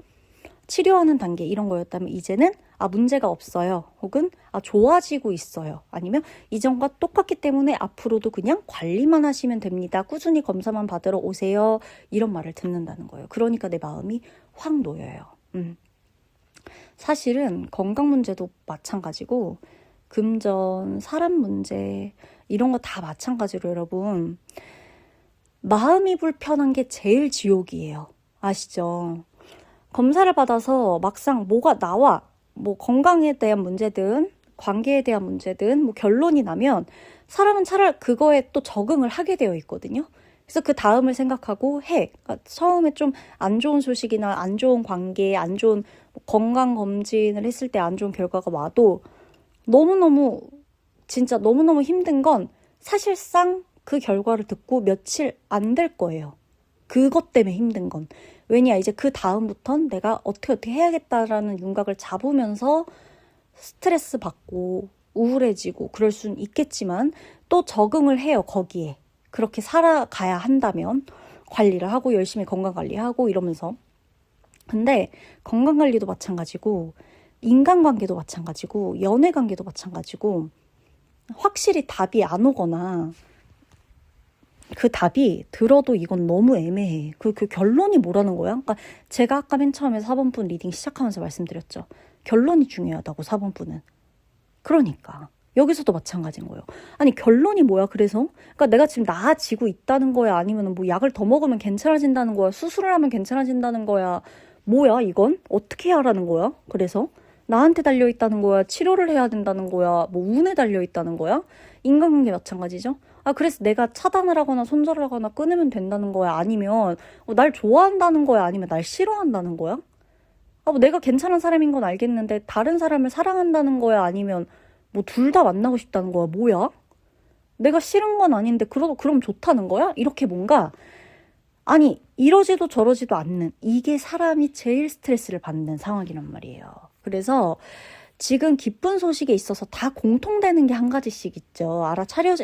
Speaker 1: 치료하는 단계 이런 거였다면 이제는 문제가 없어요. 혹은 좋아지고 있어요. 아니면 이전과 똑같기 때문에 앞으로도 그냥 관리만 하시면 됩니다. 꾸준히 검사만 받으러 오세요. 이런 말을 듣는다는 거예요. 그러니까 내 마음이 확 놓여요. 사실은 건강 문제도 마찬가지고 금전, 사람 문제 이런 거 다 마찬가지로 여러분 마음이 불편한 게 제일 지옥이에요. 아시죠? 검사를 받아서 막상 뭐가 나와 뭐 건강에 대한 문제든 관계에 대한 문제든 뭐 결론이 나면 사람은 차라리 그거에 또 적응을 하게 되어 있거든요. 그래서 그 다음을 생각하고 해. 그러니까 처음에 좀 안 좋은 소식이나 안 좋은 관계, 안 좋은 건강 검진을 했을 때 안 좋은 결과가 와도 너무너무 진짜 너무너무 힘든 건 사실상 그 결과를 듣고 며칠 안 될 거예요. 그것 때문에 힘든 건. 왜냐 이제 그 다음부턴 내가 어떻게 해야겠다라는 윤곽을 잡으면서 스트레스 받고 우울해지고 그럴 수는 있겠지만 또 적응을 해요. 거기에. 그렇게 살아가야 한다면 관리를 하고 열심히 건강관리하고 이러면서. 근데 건강관리도 마찬가지고 인간관계도 마찬가지고 연애관계도 마찬가지고 확실히 답이 안 오거나 그 답이 들어도 이건 너무 애매해. 그 결론이 뭐라는 거야? 그러니까 제가 아까 맨 처음에 4번분 리딩 시작하면서 말씀드렸죠. 결론이 중요하다고 4번분은. 그러니까 여기서도 마찬가지인 거예요. 아니 결론이 뭐야? 그래서 그러니까 내가 지금 나아지고 있다는 거야? 아니면 뭐 약을 더 먹으면 괜찮아진다는 거야? 수술을 하면 괜찮아진다는 거야? 뭐야 이건? 어떻게 하라는 거야? 그래서 나한테 달려있다는 거야? 치료를 해야 된다는 거야? 뭐 운에 달려있다는 거야? 인간관계 마찬가지죠. 그래서 내가 차단을 하거나 손절을 하거나 끊으면 된다는 거야? 아니면 날 좋아한다는 거야? 아니면 날 싫어한다는 거야? 뭐 내가 괜찮은 사람인 건 알겠는데 다른 사람을 사랑한다는 거야? 아니면 뭐 둘 다 만나고 싶다는 거야? 뭐야? 내가 싫은 건 아닌데 그럼 좋다는 거야? 이렇게 뭔가 이러지도 저러지도 않는 이게 사람이 제일 스트레스를 받는 상황이란 말이에요. 그래서 지금 기쁜 소식에 있어서 다 공통되는 게 한 가지씩 있죠.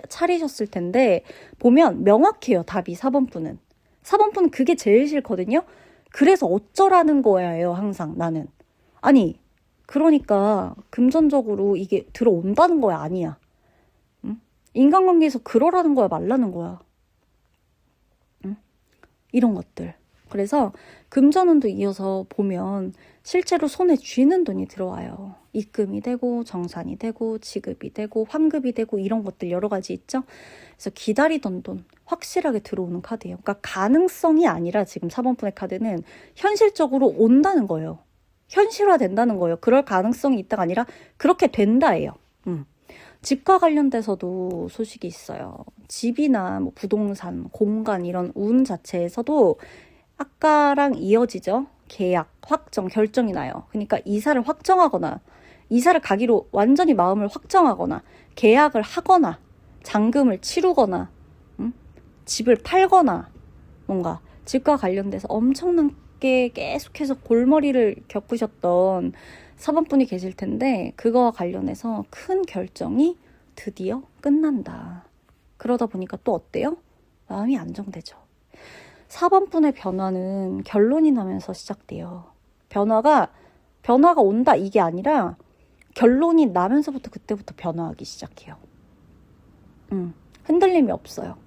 Speaker 1: 차리셨을 텐데 보면 명확해요. 답이 4번분은. 4번분은 그게 제일 싫거든요. 그래서 어쩌라는 거예요. 항상 나는. 그러니까 금전적으로 이게 들어온다는 거야. 아니야. 응? 인간관계에서 그러라는 거야. 말라는 거야. 이런 것들. 그래서 금전운도 이어서 보면 실제로 손에 쥐는 돈이 들어와요. 입금이 되고 정산이 되고 지급이 되고 환급이 되고 이런 것들 여러 가지 있죠. 그래서 기다리던 돈 확실하게 들어오는 카드예요. 그러니까 가능성이 아니라 지금 4번분의 카드는 현실적으로 온다는 거예요. 현실화된다는 거예요. 그럴 가능성이 있다가 아니라 그렇게 된다예요. 집과 관련돼서도 소식이 있어요. 집이나 뭐 부동산, 공간 이런 운 자체에서도 아까랑 이어지죠. 계약, 확정, 결정이 나요. 그러니까 이사를 확정하거나 이사를 가기로 완전히 마음을 확정하거나 계약을 하거나 잔금을 치르거나 집을 팔거나 뭔가 집과 관련돼서 엄청나게 계속해서 골머리를 겪으셨던 사번분이 계실 텐데 그거와 관련해서 큰 결정이 드디어 끝난다. 그러다 보니까 또 어때요? 마음이 안정되죠. 4번분의 변화는 결론이 나면서 시작돼요. 변화가 온다 이게 아니라 결론이 나면서부터 그때부터 변화하기 시작해요. 흔들림이 없어요.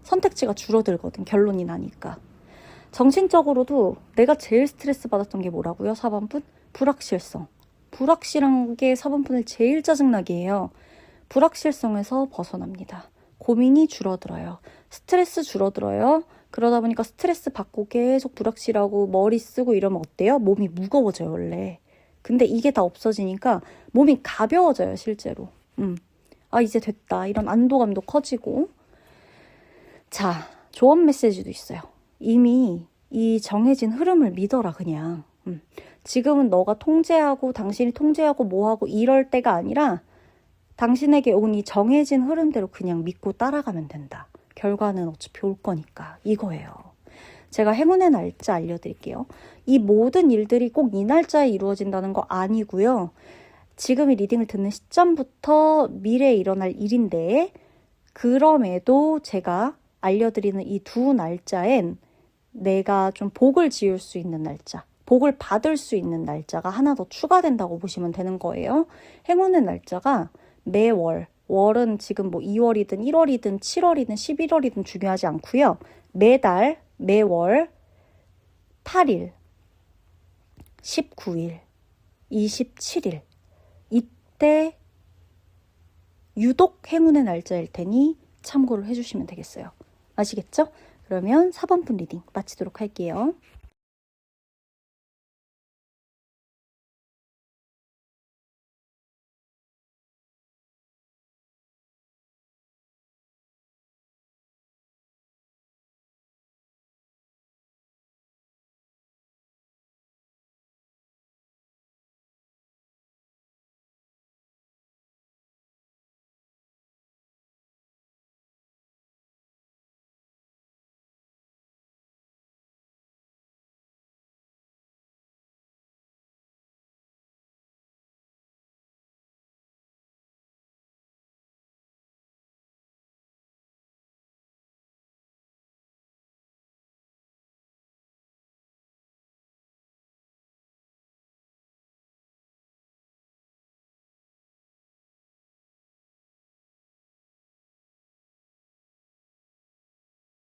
Speaker 1: 선택지가 줄어들거든, 결론이 나니까. 정신적으로도 내가 제일 스트레스 받았던 게 뭐라고요? 4번분? 불확실성. 불확실한 게 4번분을 제일 짜증나게 해요. 불확실성에서 벗어납니다. 고민이 줄어들어요. 스트레스 줄어들어요. 그러다 보니까 스트레스 받고 계속 불확실하고 머리 쓰고 이러면 어때요? 몸이 무거워져요, 원래. 근데 이게 다 없어지니까 몸이 가벼워져요, 실제로. 아, 이제 됐다. 이런 안도감도 커지고. 자, 조언 메시지도 있어요. 이미 이 정해진 흐름을 믿어라, 그냥. 지금은 너가 통제하고 당신이 통제하고 뭐하고 이럴 때가 아니라 당신에게 온 이 정해진 흐름대로 그냥 믿고 따라가면 된다. 결과는 어차피 올 거니까 이거예요. 제가 행운의 날짜 알려드릴게요. 이 모든 일들이 꼭 이 날짜에 이루어진다는 거 아니고요. 지금 이 리딩을 듣는 시점부터 미래에 일어날 일인데 그럼에도 제가 알려드리는 이 두 날짜엔 내가 좀 복을 지을 수 있는 날짜, 복을 받을 수 있는 날짜가 하나 더 추가된다고 보시면 되는 거예요. 행운의 날짜가 매월, 월은 지금 뭐 2월이든 1월이든 7월이든 11월이든 중요하지 않고요. 매달, 매월 8일, 19일, 27일 이때 유독 행운의 날짜일 테니 참고를 해주시면 되겠어요. 아시겠죠? 그러면 4번분 리딩 마치도록 할게요.